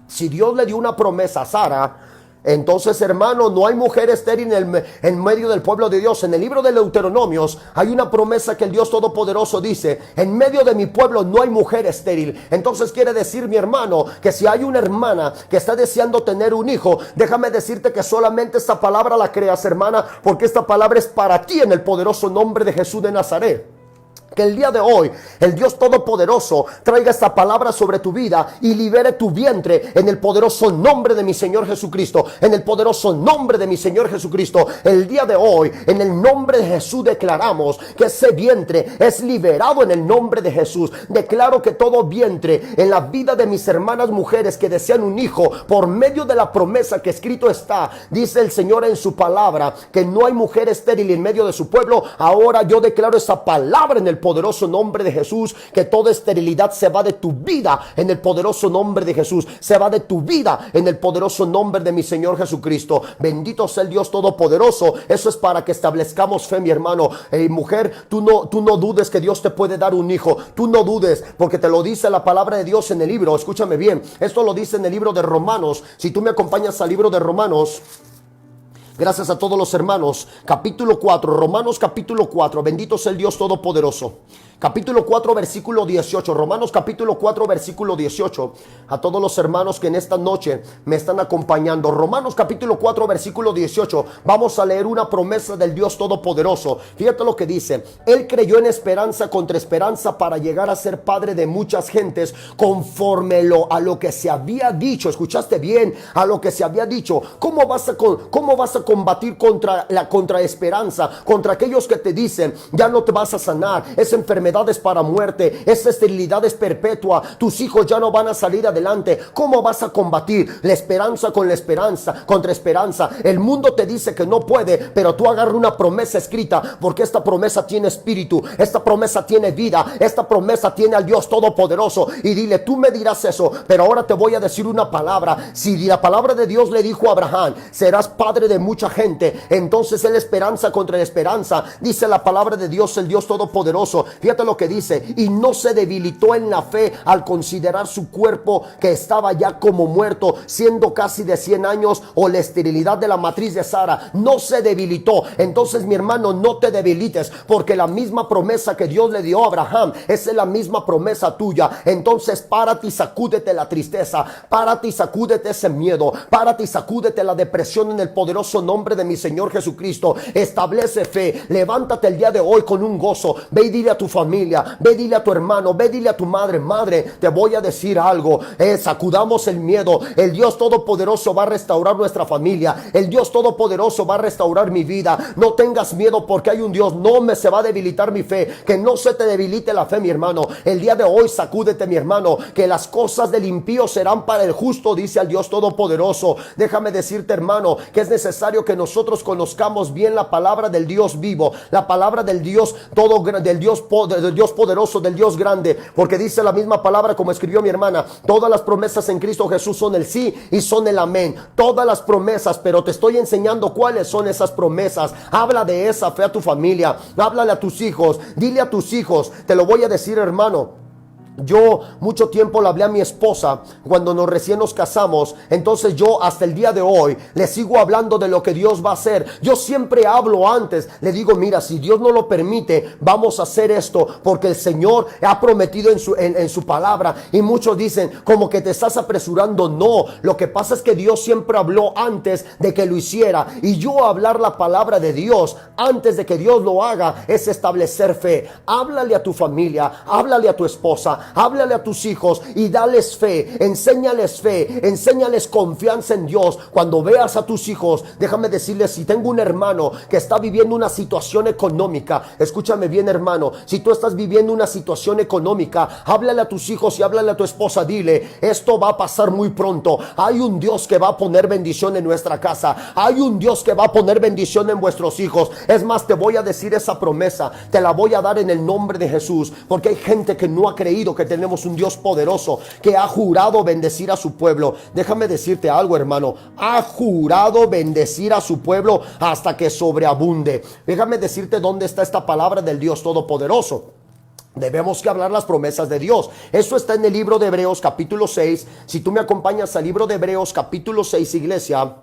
si Dios le dio una promesa a Sara, entonces, hermano, no hay mujer estéril en medio del pueblo de Dios. En el libro de Deuteronomios hay una promesa que el Dios Todopoderoso dice, en medio de mi pueblo no hay mujer estéril. Entonces quiere decir, mi hermano, que si hay una hermana que está deseando tener un hijo, déjame decirte que solamente esta palabra la creas, hermana, porque esta palabra es para ti en el poderoso nombre de Jesús de Nazaret. Que el día de hoy el Dios Todopoderoso traiga esta palabra sobre tu vida y libere tu vientre en el poderoso nombre de mi Señor Jesucristo. En el poderoso nombre de mi Señor Jesucristo. El día de hoy, en el nombre de Jesús, declaramos que ese vientre es liberado en el nombre de Jesús. Declaro que todo vientre en la vida de mis hermanas mujeres que desean un hijo, por medio de la promesa que escrito está, dice el Señor en su palabra, que no hay mujer estéril en medio de su pueblo. Ahora yo declaro esa palabra en el poderoso nombre de Jesús, que toda esterilidad se va de tu vida en el poderoso nombre de Jesús, se va de tu vida en el poderoso nombre de mi Señor Jesucristo. Bendito sea el Dios Todopoderoso. Eso es para que establezcamos fe, mi hermano. Mujer, tú no dudes que Dios te puede dar un hijo. Tú no dudes, porque te lo dice la palabra de Dios en el libro. Escúchame bien, esto lo dice en el libro de Romanos. Si tú me acompañas al libro de Romanos, gracias a todos los hermanos, capítulo 4, Romanos capítulo 4, bendito sea el Dios Todopoderoso. capítulo 4, versículo 18. Romanos capítulo 4, versículo 18. A todos los hermanos que en esta noche me están acompañando. Romanos capítulo 4, versículo 18. Vamos a leer una promesa del Dios Todopoderoso. Fíjate lo que dice. Él creyó en esperanza contra esperanza para llegar a ser padre de muchas gentes, conforme a lo que se había dicho. Escuchaste bien, a lo que se había dicho. ¿Cómo vas a combatir contra la contraesperanza? Contra aquellos que te dicen, ya no te vas a sanar, esa enfermedad es para muerte, esa esterilidad es perpetua, tus hijos ya no van a salir adelante. ¿Cómo vas a combatir la esperanza con la esperanza, contra esperanza? El mundo te dice que no puede, pero tú agarra una promesa escrita, porque esta promesa tiene espíritu, esta promesa tiene vida, esta promesa tiene al Dios Todopoderoso. Y dile, tú me dirás eso, pero ahora te voy a decir una palabra. Si la palabra de Dios le dijo a Abraham, serás padre de mucha gente, entonces él esperanza contra la esperanza. Dice la palabra de Dios, el Dios Todopoderoso. Fíjate lo que dice, y no se debilitó en la fe al considerar su cuerpo que estaba ya como muerto, siendo casi de 100 años, o la esterilidad de la matriz de Sara. No se debilitó. Entonces, mi hermano, no te debilites, porque la misma promesa que Dios le dio a Abraham es la misma promesa tuya. Entonces, párate y sacúdete la tristeza, párate y sacúdete ese miedo, párate y sacúdete la depresión en el poderoso nombre de mi Señor Jesucristo. Establece fe, levántate el día de hoy con un gozo. Ve y dile a tu familia, ve y dile a tu hermano, ve y dile a tu madre, madre, te voy a decir algo, sacudamos el miedo. El Dios Todopoderoso va a restaurar nuestra familia, el Dios Todopoderoso va a restaurar mi vida. No tengas miedo, porque hay un Dios. No me se va a debilitar mi fe, que no se te debilite la fe, mi hermano. El día de hoy sacúdete, mi hermano, que las cosas del impío serán para el justo, dice el Dios Todopoderoso. Déjame decirte, hermano, que es necesario que nosotros conozcamos bien la palabra del Dios vivo, la palabra del Dios del Dios poderoso, del Dios grande, porque dice la misma palabra, como escribió mi hermana, todas las promesas en Cristo Jesús son el sí y son el amén. Todas las promesas, pero te estoy enseñando cuáles son esas promesas. Habla de esa fe a tu familia, háblale a tus hijos, dile a tus hijos. Te lo voy a decir, hermano. Yo mucho tiempo le hablé a mi esposa cuando recién nos casamos. Entonces yo hasta el día de hoy le sigo hablando de lo que Dios va a hacer. Yo siempre hablo antes. Le digo, mira, si Dios no lo permite, vamos a hacer esto, porque el Señor ha prometido en su palabra. Y muchos dicen, como que te estás apresurando. No, lo que pasa es que Dios siempre habló antes de que lo hiciera. Y yo hablar la palabra de Dios antes de que Dios lo haga es establecer fe. Háblale a tu familia, háblale a tu esposa, háblale a tus hijos y dales fe, enséñales confianza en Dios. Cuando veas a tus hijos, déjame decirles, si tengo un hermano que está viviendo una situación económica, escúchame bien, hermano, si tú estás viviendo una situación económica, háblale a tus hijos y háblale a tu esposa, dile, esto va a pasar muy pronto. Hay un Dios que va a poner bendición en nuestra casa, hay un Dios que va a poner bendición en vuestros hijos. Es más, te voy a decir esa promesa, te la voy a dar en el nombre de Jesús, porque hay gente que no ha creído que tenemos un Dios poderoso que ha jurado bendecir a su pueblo. Déjame decirte algo, hermano, ha jurado bendecir a su pueblo hasta que sobreabunde. Déjame decirte dónde está esta palabra del Dios Todopoderoso. Debemos que hablar las promesas de Dios. Eso está en el libro de Hebreos capítulo 6. Si tú me acompañas al libro de Hebreos capítulo 6, iglesia,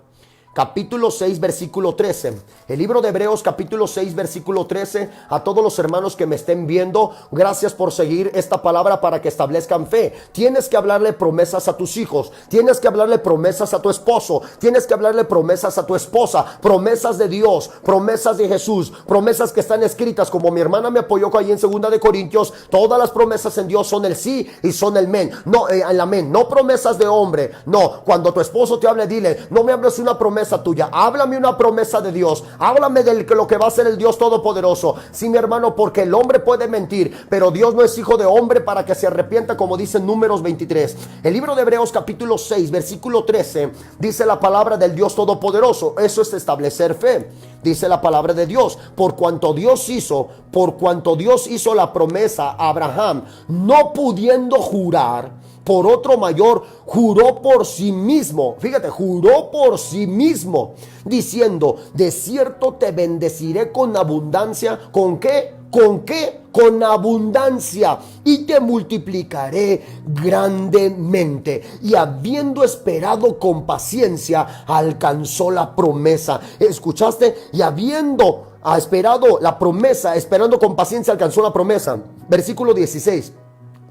capítulo 6, versículo 13. El libro de Hebreos, capítulo 6, versículo 13. A todos los hermanos que me estén viendo, gracias por seguir esta palabra para que establezcan fe. Tienes que hablarle promesas a tus hijos. Tienes que hablarle promesas a tu esposo. Tienes que hablarle promesas a tu esposa. Promesas de Dios, promesas de Jesús, promesas que están escritas, como mi hermana me apoyó ahí en 2 de Corintios. Todas las promesas en Dios son el sí y son el amén. No, el amén. No promesas de hombre. No, cuando tu esposo te hable, dile, no me hables una promesa tuya, háblame una promesa de Dios, háblame de lo que va a hacer el Dios Todopoderoso. Sí, mi hermano, porque el hombre puede mentir, pero Dios no es hijo de hombre para que se arrepienta, como dice Números 23. El libro de Hebreos capítulo 6, versículo 13, dice la palabra del Dios Todopoderoso. Eso es establecer fe. Dice la palabra de Dios, por cuanto Dios hizo la promesa a Abraham, no pudiendo jurar por otro mayor, juró por sí mismo. Fíjate, juró por sí mismo, diciendo, de cierto te bendeciré con abundancia. ¿Con qué? ¿Con qué? Con abundancia, y te multiplicaré grandemente. Y habiendo esperado con paciencia, alcanzó la promesa. ¿Escuchaste? Y habiendo ha esperado la promesa, esperando con paciencia alcanzó la promesa. Versículo 16.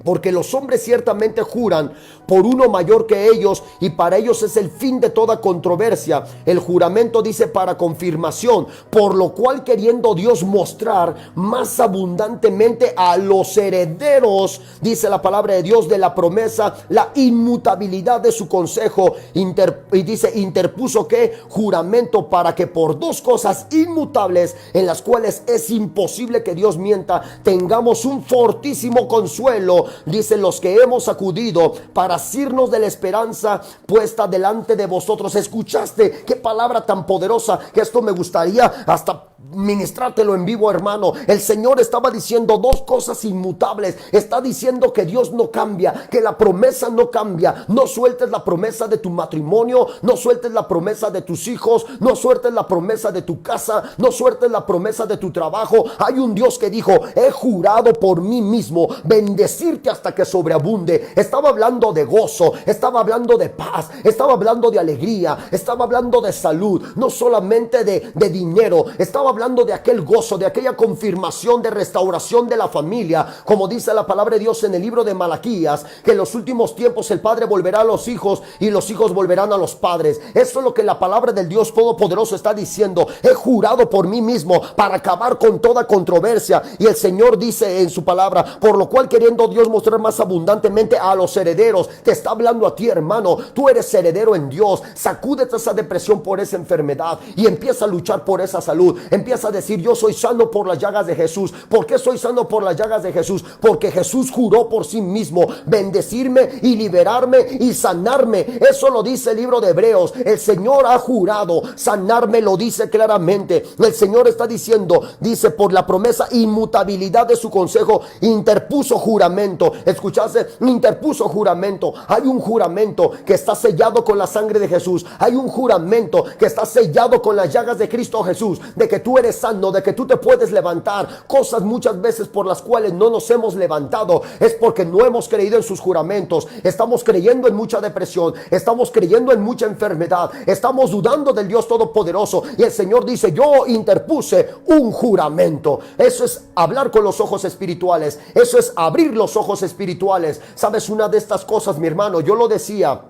Porque los hombres ciertamente juran por uno mayor que ellos, y para ellos es el fin de toda controversia. El juramento dice para confirmación, por lo cual queriendo Dios mostrar más abundantemente a los herederos, dice la palabra de Dios, de la promesa, la inmutabilidad de su consejo, y dice interpuso que juramento para que por dos cosas inmutables, en las cuales es imposible que Dios mienta, tengamos un fortísimo consuelo. Dice los que hemos acudido para asirnos de la esperanza puesta delante de vosotros. ¿Escuchaste qué palabra tan poderosa? Que esto me gustaría hasta ministrártelo en vivo, hermano. El Señor estaba diciendo dos cosas inmutables. Está diciendo que Dios no cambia, que la promesa no cambia. No sueltes la promesa de tu matrimonio, no sueltes la promesa de tus hijos, no sueltes la promesa de tu casa, no sueltes la promesa de tu trabajo. Hay un Dios que dijo: he jurado por mí mismo bendecirte hasta que sobreabunde. Estaba hablando de gozo, estaba hablando de paz, estaba hablando de alegría, estaba hablando de salud, no solamente de dinero. Estaba hablando de aquel gozo, de aquella confirmación de restauración de la familia, como dice la palabra de Dios en el libro de Malaquías, que en los últimos tiempos el padre volverá a los hijos y los hijos volverán a los padres. Eso es lo que la palabra del Dios Todopoderoso está diciendo. He jurado por mí mismo para acabar con toda controversia. Y el Señor dice en su palabra, por lo cual queriendo Dios mostrar más abundantemente a los herederos. Te está hablando a ti, hermano. Tú eres heredero en Dios. Sacúdete esa depresión por esa enfermedad y empieza a luchar por esa salud. Empieza a decir: yo soy sano por las llagas de Jesús. ¿Por qué soy sano por las llagas de Jesús? Porque Jesús juró por sí mismo bendecirme y liberarme y sanarme. Eso lo dice el libro de Hebreos. El Señor ha jurado sanarme, lo dice claramente. El Señor está diciendo, dice, por la promesa inmutabilidad de su consejo interpuso juramento. ¿Escuchaste? Interpuso juramento. Hay un juramento que está sellado con la sangre de Jesús. Hay un juramento que está sellado con las llagas de Cristo Jesús, de que tú eres sano, de que tú te puedes levantar. Cosas muchas veces por las cuales no nos hemos levantado es porque no hemos creído en sus juramentos. Estamos creyendo en mucha depresión, estamos creyendo en mucha enfermedad, estamos dudando del Dios Todopoderoso. Y el Señor dice: yo interpuse un juramento. Eso es hablar con los ojos espirituales. Eso es abrir los ojos espirituales. ¿Sabes una de estas cosas, mi hermano? Yo lo decía.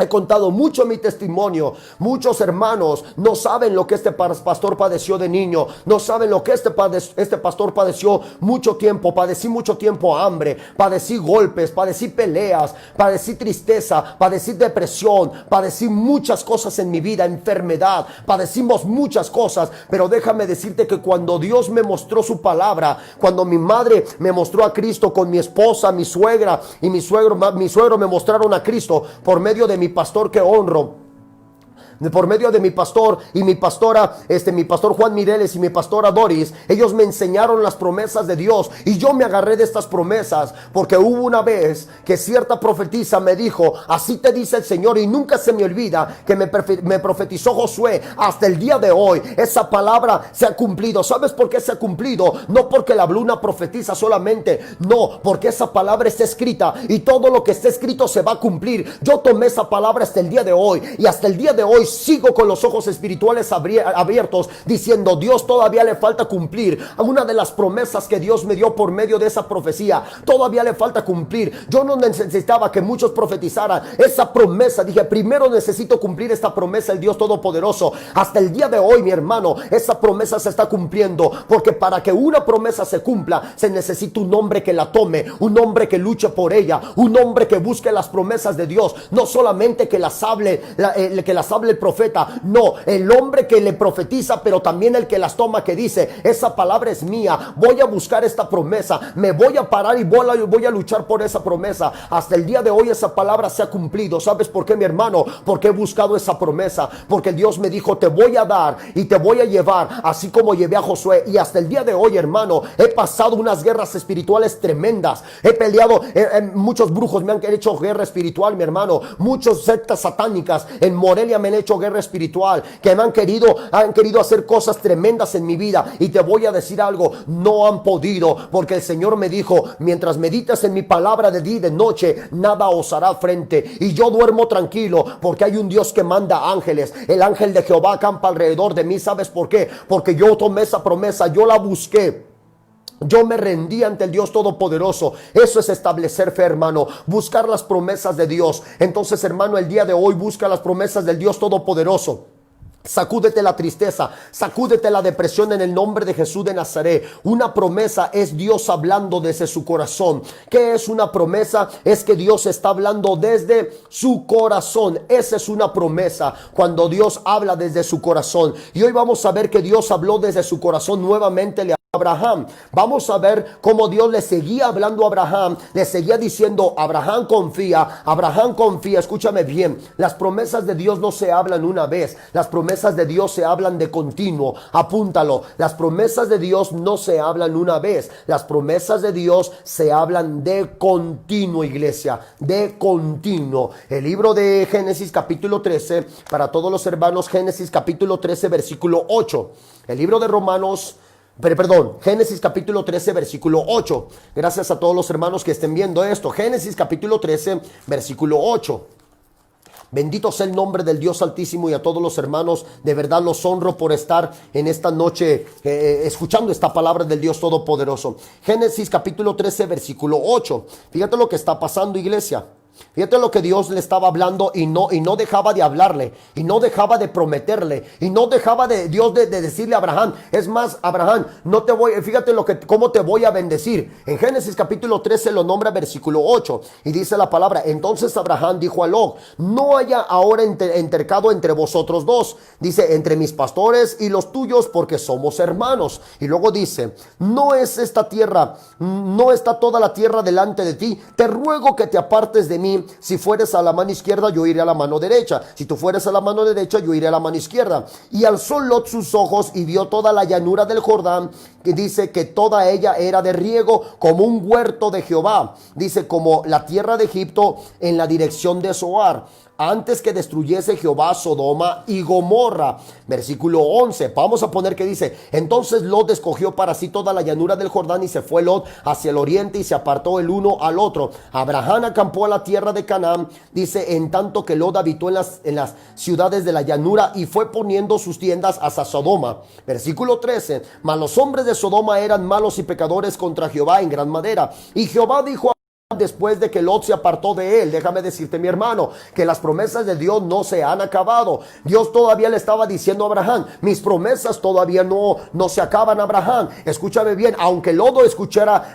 He contado mucho mi testimonio. Muchos hermanos no saben lo que este pastor padeció de niño. No saben lo que este pastor padeció mucho tiempo. Padecí mucho tiempo hambre. Padecí golpes. Padecí peleas. Padecí tristeza. Padecí depresión. Padecí muchas cosas en mi vida. Enfermedad. Padecimos muchas cosas. Pero déjame decirte que cuando Dios me mostró su palabra, cuando mi madre me mostró a Cristo con mi esposa, mi suegra y mi suegro me mostraron a Cristo por medio de mi pastor que honro, por medio de mi pastor y mi pastora, mi pastor Juan Mireles y mi pastora Doris. Ellos me enseñaron las promesas de Dios y yo me agarré de estas promesas, porque hubo una vez que cierta profetisa me dijo: así te dice el Señor. Y nunca se me olvida que me profetizó Josué. Hasta el día de hoy esa palabra se ha cumplido. ¿Sabes por qué se ha cumplido? No porque la habló una profetisa solamente, no, porque esa palabra está escrita y todo lo que está escrito se va a cumplir. Yo tomé esa palabra hasta el día de hoy, y hasta el día de hoy sigo con los ojos espirituales abiertos, diciendo: Dios todavía le falta cumplir una de las promesas que Dios me dio por medio de esa profecía. Todavía le falta cumplir. Yo no necesitaba que muchos profetizaran esa promesa. Dije: primero necesito cumplir esta promesa, el Dios Todopoderoso. Hasta el día de hoy, mi hermano, esa promesa se está cumpliendo, porque para que una promesa se cumpla se necesita un hombre que la tome, un hombre que luche por ella, un hombre que busque las promesas de Dios, no solamente que las hable el profeta, no, el hombre que le profetiza, pero también el que las toma, que dice: esa palabra es mía, voy a buscar esta promesa, me voy a parar y voy a luchar por esa promesa. Hasta el día de hoy esa palabra se ha cumplido. ¿Sabes por qué, mi hermano? Porque he buscado esa promesa, porque Dios me dijo: te voy a dar y te voy a llevar, así como llevé a Josué. Y hasta el día de hoy, hermano, he pasado unas guerras espirituales tremendas. He peleado, muchos brujos me han hecho guerra espiritual, mi hermano. Muchos sectas satánicas en Morelia me han hecho hecho guerra espiritual, que han querido hacer cosas tremendas en mi vida. Y te voy a decir algo, no han podido, porque el Señor me dijo: mientras meditas en mi palabra de día y de noche, nada os hará frente. Y yo duermo tranquilo, porque hay un Dios que manda ángeles. El ángel de Jehová acampa alrededor de mí. ¿Sabes por qué? Porque yo tomé esa promesa, yo la busqué. Yo me rendí ante el Dios Todopoderoso. Eso es establecer fe, hermano. Buscar las promesas de Dios. Entonces, hermano, el día de hoy busca las promesas del Dios Todopoderoso. Sacúdete la tristeza, sacúdete la depresión en el nombre de Jesús de Nazaret. Una promesa es Dios hablando desde su corazón. ¿Qué es una promesa? Es que Dios está hablando desde su corazón. Esa es una promesa, cuando Dios habla desde su corazón. Y hoy vamos a ver que Dios habló desde su corazón nuevamente. Abraham, vamos a ver cómo Dios le seguía hablando a Abraham, le seguía diciendo: Abraham confía, escúchame bien, las promesas de Dios no se hablan una vez, las promesas de Dios se hablan de continuo. Apúntalo, las promesas de Dios no se hablan una vez, las promesas de Dios se hablan de continuo, iglesia, de continuo. El libro de Génesis capítulo 13, para todos los hermanos, Génesis capítulo 13 versículo 8, el libro de Génesis capítulo 13 versículo 8. Gracias a todos los hermanos que estén viendo esto. Génesis capítulo 13 versículo 8. Bendito sea el nombre del Dios Altísimo, y a todos los hermanos de verdad los honro por estar en esta noche escuchando esta palabra del Dios Todopoderoso. Génesis capítulo 13 versículo 8. Fíjate lo que está pasando, iglesia. Fíjate lo que Dios le estaba hablando, y no dejaba de hablarle, y no dejaba de prometerle, y no dejaba de Dios de decirle a Abraham. Es más, Abraham, fíjate cómo te voy a bendecir. En Génesis capítulo 13 lo nombra versículo 8, y dice la palabra: entonces Abraham dijo a Lot: no haya ahora entercado entre vosotros dos, dice, entre mis pastores y los tuyos, porque somos hermanos. Y luego dice: no está toda la tierra delante de ti, te ruego que te apartes de mí. Si fueres a la mano izquierda, yo iré a la mano derecha. Si tú fueres a la mano derecha, yo iré a la mano izquierda. Y alzó Lot sus ojos y vio toda la llanura del Jordán, que dice que toda ella era de riego, como un huerto de Jehová, dice, como la tierra de Egipto en la dirección de Zoar, antes que destruyese Jehová Sodoma y Gomorra. Versículo 11, vamos a poner que dice: entonces Lot escogió para sí toda la llanura del Jordán, y se fue Lot hacia el oriente, y se apartó el uno al otro. Abraham acampó a la tierra de Canaán, dice, en tanto que Lot habitó en las ciudades de la llanura, y fue poniendo sus tiendas hacia Sodoma. Versículo 13, mas los hombres de Sodoma eran malos y pecadores contra Jehová en gran manera. Y Jehová dijo después de que Lot se apartó de él: déjame decirte, mi hermano, que las promesas de Dios no se han acabado. Dios todavía le estaba diciendo a Abraham: mis promesas todavía no se acaban, Abraham. Escúchame bien, aunque Lot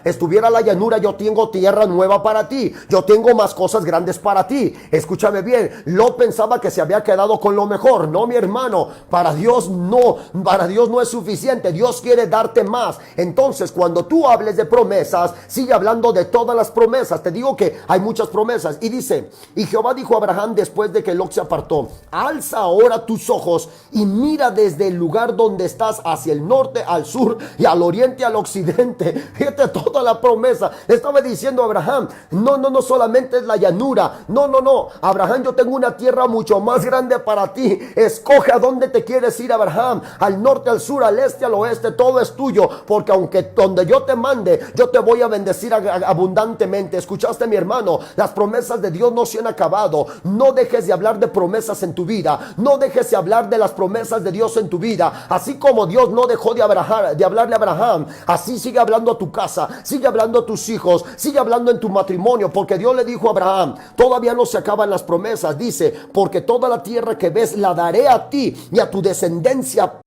estuviera la llanura, yo tengo tierra nueva para ti, yo tengo más cosas grandes para ti. Escúchame bien, Lot pensaba que se había quedado con lo mejor. No, mi hermano, para Dios no es suficiente. Dios quiere darte más. Entonces, cuando tú hables de promesas, sigue hablando de todas las promesas. Te digo que hay muchas promesas. Y dice: y Jehová dijo a Abraham después de que Lot se apartó: alza ahora tus ojos y mira desde el lugar donde estás hacia el norte, al sur y al oriente, al occidente. Fíjate toda la promesa. Estaba diciendo a Abraham: no solamente es la llanura. No, Abraham, yo tengo una tierra mucho más grande para ti. Escoge a dónde te quieres ir, Abraham: al norte, al sur, al este, al oeste. Todo es tuyo, porque aunque donde yo te mande, yo te voy a bendecir abundantemente. ¿Escuchaste, mi hermano? Las promesas de Dios no se han acabado. No dejes de hablar de promesas en tu vida. No dejes de hablar de las promesas de Dios en tu vida. Así como Dios no dejó de hablarle a Abraham, así sigue hablando a tu casa, sigue hablando a tus hijos, sigue hablando en tu matrimonio, porque Dios le dijo a Abraham: todavía no se acaban las promesas. Dice: porque toda la tierra que ves la daré a ti y a tu descendencia,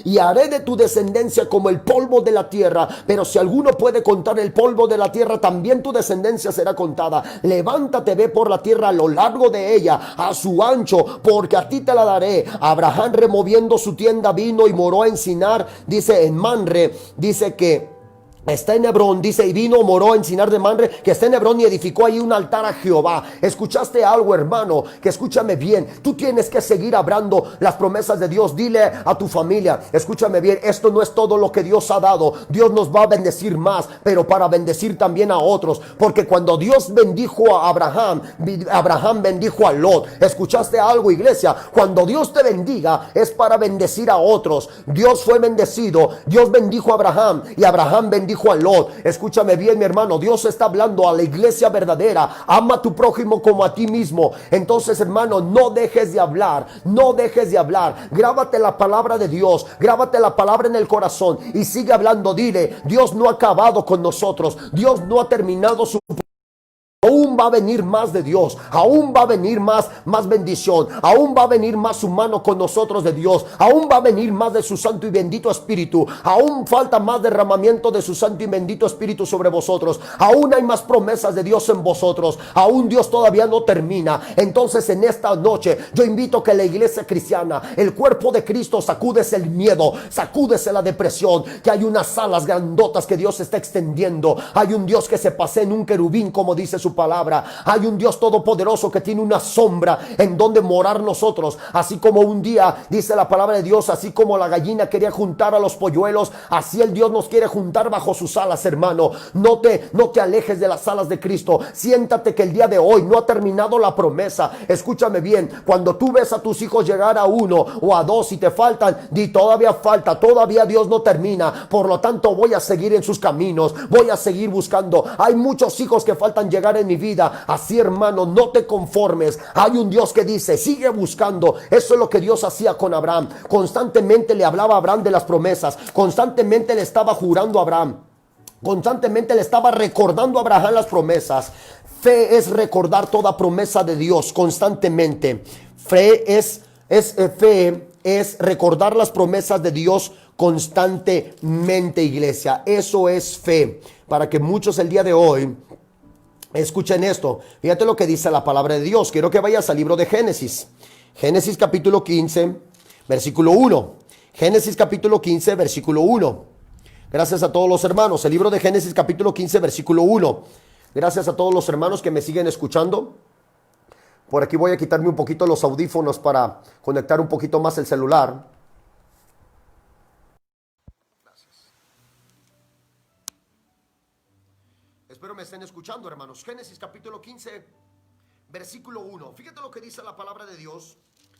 y haré de tu descendencia como el polvo de la tierra. Pero si alguno puede contar el polvo de la tierra, también tu descendencia será contada. Levántate, ve por la tierra a lo largo de ella, a su ancho, porque a ti te la daré. Abraham, removiendo su tienda, vino y moró en Sinar, dice, en Manre, dice que Está en Hebrón, dice, y vino, moró en Sinar de Manre, que está en Hebrón, y edificó ahí un altar a Jehová. ¿Escuchaste algo, hermano? Que escúchame bien, tú tienes que seguir hablando las promesas de Dios. Dile a tu familia, escúchame bien, esto no es todo lo que Dios ha dado. Dios nos va a bendecir más, pero para bendecir también a otros, porque cuando Dios bendijo a Abraham, Abraham bendijo a Lot. ¿Escuchaste algo, iglesia? Cuando Dios te bendiga es para bendecir a otros. Dios fue bendecido, Dios bendijo a Abraham y Abraham bendijo a Lot. Escúchame bien, mi hermano, Dios está hablando a la iglesia verdadera. Ama a tu prójimo como a ti mismo. Entonces, hermano, no dejes de hablar, no dejes de hablar. Grábate la palabra de Dios, grábate la palabra en el corazón y sigue hablando. Dile, Dios no ha acabado con nosotros, Dios no ha terminado su... Aún va a venir más de Dios, aún va a venir más bendición, aún va a venir más su mano con nosotros de Dios, aún va a venir más de su santo y bendito Espíritu, aún falta más derramamiento de su santo y bendito Espíritu sobre vosotros, aún hay más promesas de Dios en vosotros, aún Dios todavía no termina. Entonces en esta noche yo invito que la iglesia cristiana, el cuerpo de Cristo, sacúdese el miedo, sacúdese la depresión, que hay unas alas grandotas que Dios está extendiendo, hay un Dios que se pasea en un querubín, como dice su palabra. Hay un Dios todopoderoso que tiene una sombra en donde morar nosotros. Así como un día dice la palabra de Dios, así como la gallina quería juntar a los polluelos, así el Dios nos quiere juntar bajo sus alas, hermano. No te alejes de las alas de Cristo. Siéntate que el día de hoy no ha terminado la promesa. Escúchame bien, cuando tú ves a tus hijos llegar a uno o a dos y te faltan, di todavía falta, todavía Dios no termina. Por lo tanto voy a seguir en sus caminos, voy a seguir buscando. Hay muchos hijos que faltan llegar en mi vida. Así, hermano, no te conformes. Hay un Dios que dice, sigue buscando. Eso es lo que Dios hacía con Abraham. Constantemente le hablaba a Abraham de las promesas. Constantemente le estaba jurando a Abraham. Constantemente le estaba recordando a Abraham las promesas. Fe es recordar toda promesa de Dios constantemente. Fe es recordar las promesas de Dios constantemente, iglesia. Eso es fe. Para que muchos el día de hoy escuchen esto. Fíjate lo que dice la palabra de Dios. Quiero que vayas al libro de Génesis. Génesis capítulo 15, versículo 1. Génesis capítulo 15, versículo 1. Gracias a todos los hermanos. El libro de Génesis capítulo 15, versículo 1. Gracias a todos los hermanos que me siguen escuchando. Por aquí voy a quitarme un poquito los audífonos para conectar un poquito más el celular. Espero me estén escuchando, hermanos. Génesis capítulo 15, versículo 1. Fíjate lo que dice la palabra de Dios.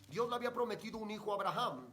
Dios le había prometido un hijo a Abraham.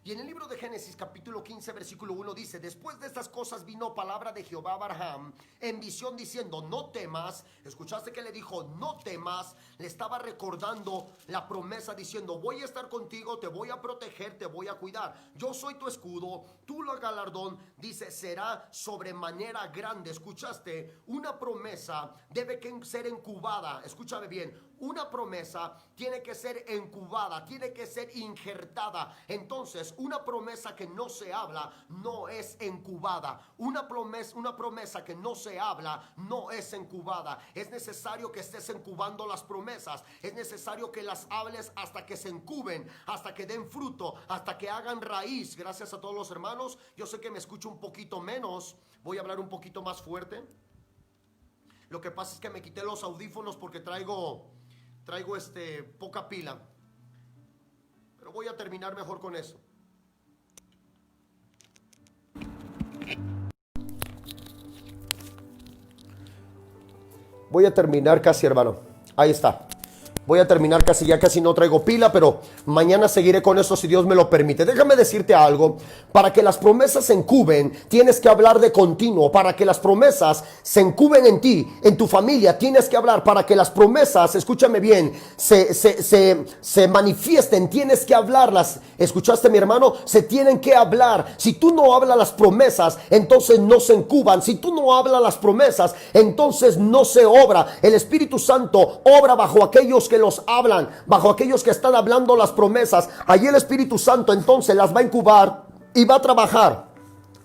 Y en el libro de Génesis capítulo 15 versículo 1 dice, después de estas cosas vino palabra de Jehová a Abraham en visión diciendo, no temas. Escuchaste que le dijo, no temas. Le estaba recordando la promesa diciendo, voy a estar contigo, te voy a proteger, te voy a cuidar. Yo soy tu escudo, tú lo galardón. Dice, será sobremanera grande. Escuchaste, una promesa debe ser incubada. Escúchame bien. Una promesa tiene que ser incubada, tiene que ser injertada. Entonces, una promesa que no se habla no es incubada. Una promesa que no se habla no es incubada. Es necesario que estés incubando las promesas. Es necesario que las hables hasta que se incuben, hasta que den fruto, hasta que hagan raíz. Gracias a todos los hermanos. Yo sé que me escucho un poquito menos. Voy a hablar un poquito más fuerte. Lo que pasa es que me quité los audífonos porque traigo poca pila, pero voy a terminar mejor con eso. Voy a terminar casi, hermano. Ahí está. Voy a terminar casi, ya casi no traigo pila, pero mañana seguiré con eso si Dios me lo permite. Déjame decirte algo. Para que las promesas se incuben, tienes que hablar de continuo. Para que las promesas se incuben en ti, en tu familia, tienes que hablar. Para que las promesas, escúchame bien, se manifiesten, tienes que hablarlas. ¿Escuchaste, mi hermano? Se tienen que hablar. Si tú no hablas las promesas, entonces no se incuban. Si tú no hablas las promesas, entonces no se obra. El Espíritu Santo obra bajo aquellos que los hablan, bajo aquellos que están hablando las promesas. Allí el Espíritu Santo entonces las va a incubar y va a trabajar.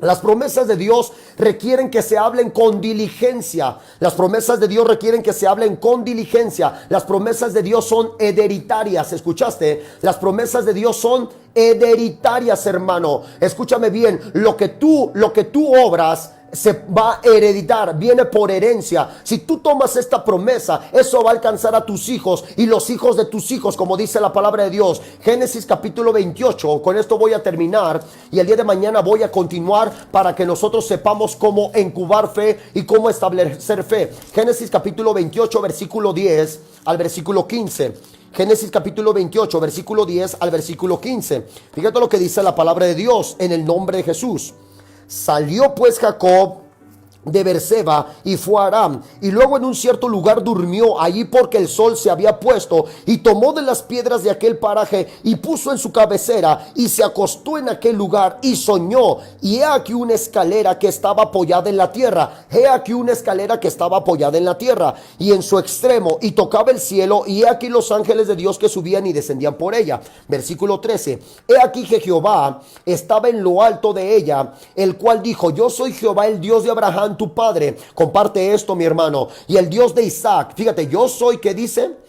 Las promesas de Dios requieren que se hablen con diligencia. Las promesas de Dios requieren que se hablen con diligencia. Las promesas de Dios son hereditarias. ¿Escuchaste? Las promesas de Dios son hereditarias, hermano. Escúchame bien. Lo que tú obras, se va a hereditar, viene por herencia. Si tú tomas esta promesa, eso va a alcanzar a tus hijos y los hijos de tus hijos, como dice la palabra de Dios. Génesis capítulo 28, con esto voy a terminar y el día de mañana voy a continuar para que nosotros sepamos cómo incubar fe y cómo establecer fe. Génesis capítulo 28, versículo 10 al versículo 15. Génesis capítulo 28, versículo 10 al versículo 15. Fíjate lo que dice la palabra de Dios en el nombre de Jesús. Salió pues Jacob de Berseba y fue a Aram, y luego en un cierto lugar durmió allí porque el sol se había puesto, y tomó de las piedras de aquel paraje y puso en su cabecera y se acostó en aquel lugar y soñó, y he aquí una escalera que estaba apoyada en la tierra, he aquí una escalera que estaba apoyada en la tierra y en su extremo, y tocaba el cielo, y he aquí los ángeles de Dios que subían y descendían por ella. Versículo 13, he aquí que Jehová estaba en lo alto de ella, el cual dijo: yo soy Jehová, el Dios de Abraham tu padre. Comparte esto, mi hermano. Y el Dios de Isaac. Fíjate, yo soy, ¿qué dice?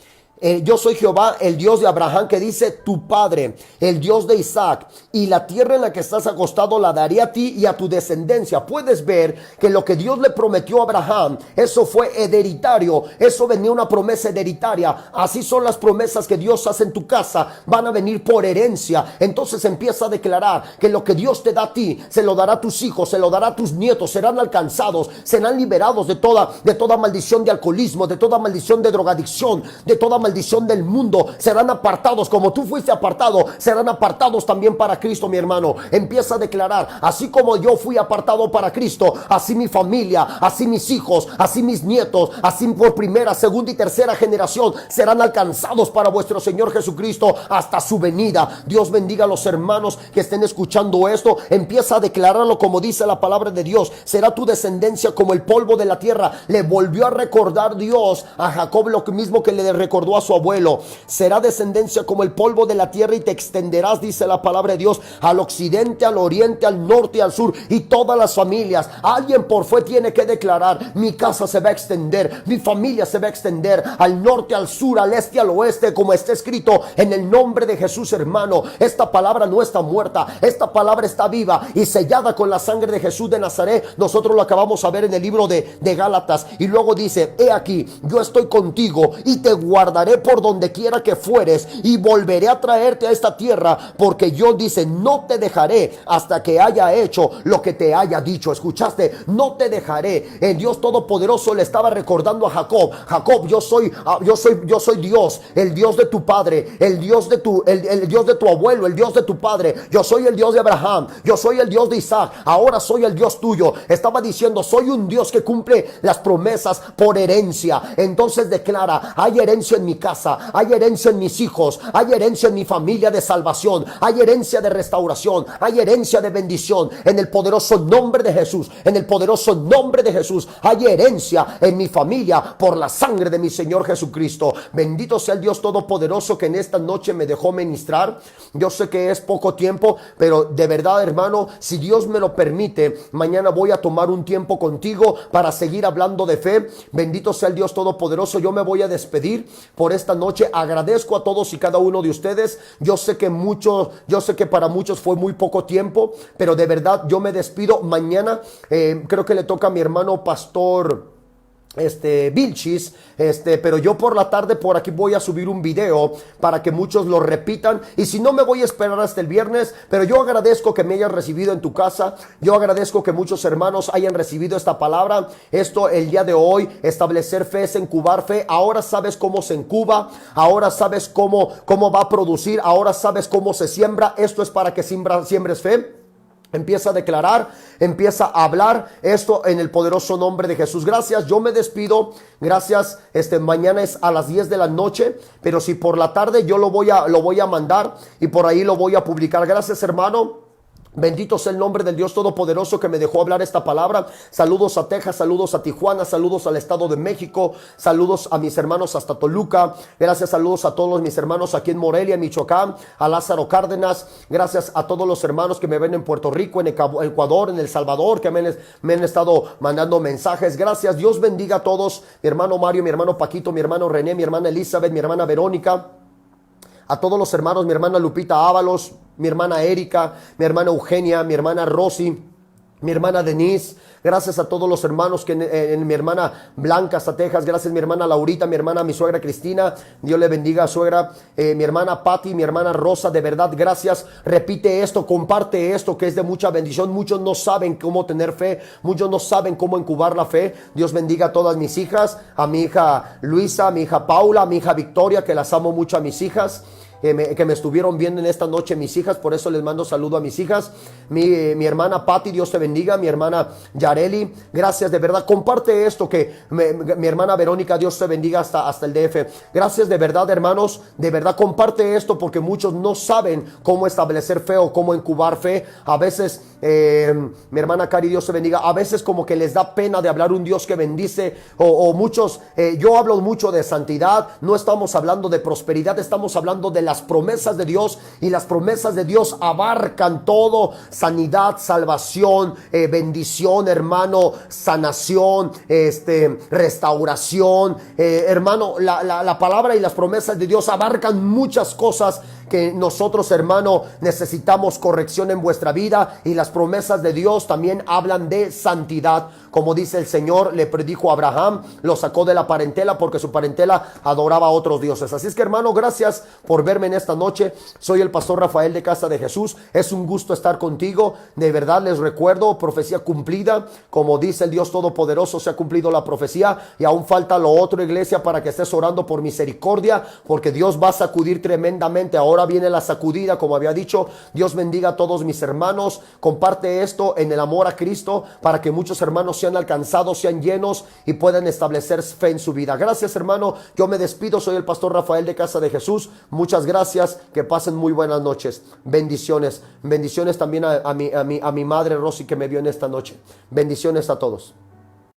Yo soy Jehová, el Dios de Abraham, que dice tu padre, el Dios de Isaac, y la tierra en la que estás acostado la daré a ti y a tu descendencia. Puedes ver que lo que Dios le prometió a Abraham, eso fue hereditario, eso venía una promesa hereditaria. Así son las promesas que Dios hace en tu casa, van a venir por herencia. Entonces empieza a declarar que lo que Dios te da a ti, se lo dará a tus hijos, se lo dará a tus nietos, serán alcanzados, serán liberados de toda maldición de alcoholismo, de toda maldición de drogadicción, de toda maldición del mundo. Serán apartados como tú fuiste apartado, serán apartados también para Cristo, mi hermano. Empieza a declarar: así como yo fui apartado para Cristo, así mi familia, así mis hijos, así mis nietos, así por primera, segunda y tercera generación serán alcanzados para vuestro Señor Jesucristo hasta su venida. Dios bendiga a los hermanos que estén escuchando esto. Empieza a declararlo como dice la palabra de Dios. Será tu descendencia como el polvo de la tierra. Le volvió a recordar Dios a Jacob lo mismo que le recordó a su abuelo. Será descendencia como el polvo de la tierra y te extenderás, dice la palabra de Dios, al occidente, al oriente, al norte y al sur, y todas las familias. Alguien por fe tiene que declarar: mi casa se va a extender, mi familia se va a extender al norte, al sur, al este, al oeste, como está escrito en el nombre de Jesús, hermano. Esta palabra no está muerta, esta palabra está viva y sellada con la sangre de Jesús de Nazaret. Nosotros lo acabamos a ver en el libro de Gálatas, y luego dice: he aquí, yo estoy contigo y te guardaré por donde quiera que fueres, y volveré a traerte a esta tierra, porque yo, dice, no te dejaré hasta que haya hecho lo que te haya dicho. ¿Escuchaste? No te dejaré. El Dios Todopoderoso le estaba recordando a Jacob: Jacob, yo soy Dios, el Dios de tu padre, el Dios de el Dios de tu abuelo, el Dios de tu padre. Yo soy el Dios de Abraham, yo soy el Dios de Isaac, ahora soy el Dios tuyo. Estaba diciendo: soy un Dios que cumple las promesas por herencia. Entonces declara: hay herencia en mi casa, hay herencia en mis hijos, hay herencia en mi familia de salvación, hay herencia de restauración, hay herencia de bendición. En el poderoso nombre de Jesús, en el poderoso nombre de Jesús, hay herencia en mi familia por la sangre de mi Señor Jesucristo. Bendito sea el Dios Todopoderoso que en esta noche me dejó ministrar. Yo sé que es poco tiempo, pero de verdad, hermano, si Dios me lo permite, mañana voy a tomar un tiempo contigo para seguir hablando de fe. Bendito sea el Dios Todopoderoso. Yo me voy a despedir por esta noche. Agradezco a todos y cada uno de ustedes. Yo sé que para muchos fue muy poco tiempo, pero de verdad yo me despido. Mañana creo que le toca a mi hermano pastor Vilchis, pero yo por la tarde por aquí voy a subir un video para que muchos lo repitan, y si no, me voy a esperar hasta el viernes. Pero yo agradezco que me hayas recibido en tu casa, yo agradezco que muchos hermanos hayan recibido esta palabra. Esto el día de hoy, establecer fe es incubar fe. Ahora sabes cómo se incuba, ahora sabes cómo va a producir, ahora sabes cómo se siembra. Esto es para que siembres fe. Empieza a declarar, empieza a hablar esto en el poderoso nombre de Jesús. Gracias, yo me despido. Gracias, mañana es a las 10 de la noche, pero si por la tarde yo lo voy a mandar y por ahí lo voy a publicar. Gracias, hermano. Bendito sea el nombre del Dios Todopoderoso que me dejó hablar esta palabra. Saludos a Texas, saludos a Tijuana, saludos al Estado de México, saludos a mis hermanos hasta Toluca. Gracias, saludos a todos mis hermanos aquí en Morelia, Michoacán, a Lázaro Cárdenas. Gracias a todos los hermanos que me ven en Puerto Rico, en Ecuador, en El Salvador, que me han estado mandando mensajes. Gracias, Dios bendiga a todos. Mi hermano Mario, mi hermano Paquito, mi hermano René, mi hermana Elizabeth, mi hermana Verónica. A todos los hermanos, mi hermana Lupita Ábalos, mi hermana Erika, mi hermana Eugenia, mi hermana Rosy, mi hermana Denise, gracias a todos los hermanos que en mi hermana Blanca hasta Texas, gracias mi hermana Laurita, mi hermana, mi suegra Cristina, Dios le bendiga, suegra, mi hermana Patti, mi hermana Rosa, de verdad gracias. Repite esto, comparte esto que es de mucha bendición. Muchos no saben cómo tener fe, muchos no saben cómo incubar la fe. Dios bendiga a todas mis hijas, a mi hija Luisa, a mi hija Paula, a mi hija Victoria, que las amo mucho, a mis hijas que me estuvieron viendo en esta noche, mis hijas, por eso les mando saludo a mis hijas. Mi hermana Patti, Dios te bendiga, mi hermana Yareli, gracias de verdad. Comparte esto, que mi hermana Verónica, Dios te bendiga hasta el DF. Gracias de verdad, hermanos, de verdad comparte esto, porque muchos no saben cómo establecer fe o cómo incubar fe. A veces, mi hermana Cari, Dios te bendiga, a veces como que les da pena de hablar un Dios que bendice, o muchos, yo hablo mucho de santidad, no estamos hablando de prosperidad, estamos hablando de las promesas de Dios, y las promesas de Dios abarcan todo: sanidad, salvación, bendición, hermano, sanación, restauración, hermano, la palabra y las promesas de Dios abarcan muchas cosas que nosotros, hermano, necesitamos corrección en vuestra vida. Y las promesas de Dios también hablan de santidad, como dice el Señor, le predijo a Abraham, lo sacó de la parentela porque su parentela adoraba a otros dioses. Así es que, hermano, gracias por verme en esta noche. Soy el pastor Rafael de Casa de Jesús. Es un gusto estar contigo. De verdad les recuerdo, profecía cumplida, como dice el Dios Todopoderoso, se ha cumplido la profecía, y aún falta lo otro, iglesia, para que estés orando por misericordia, porque Dios va a sacudir tremendamente. Ahora viene la sacudida, como había dicho. Dios bendiga a todos mis hermanos. Comparte esto en el amor a Cristo, para que muchos hermanos sean alcanzados, sean llenos y puedan establecer fe en su vida. Gracias, hermano. Yo me despido. Soy el pastor Rafael de Casa de Jesús. Muchas gracias. Que pasen muy buenas noches. Bendiciones. Bendiciones también a mi madre Rosy, que me vio en esta noche. Bendiciones a todos.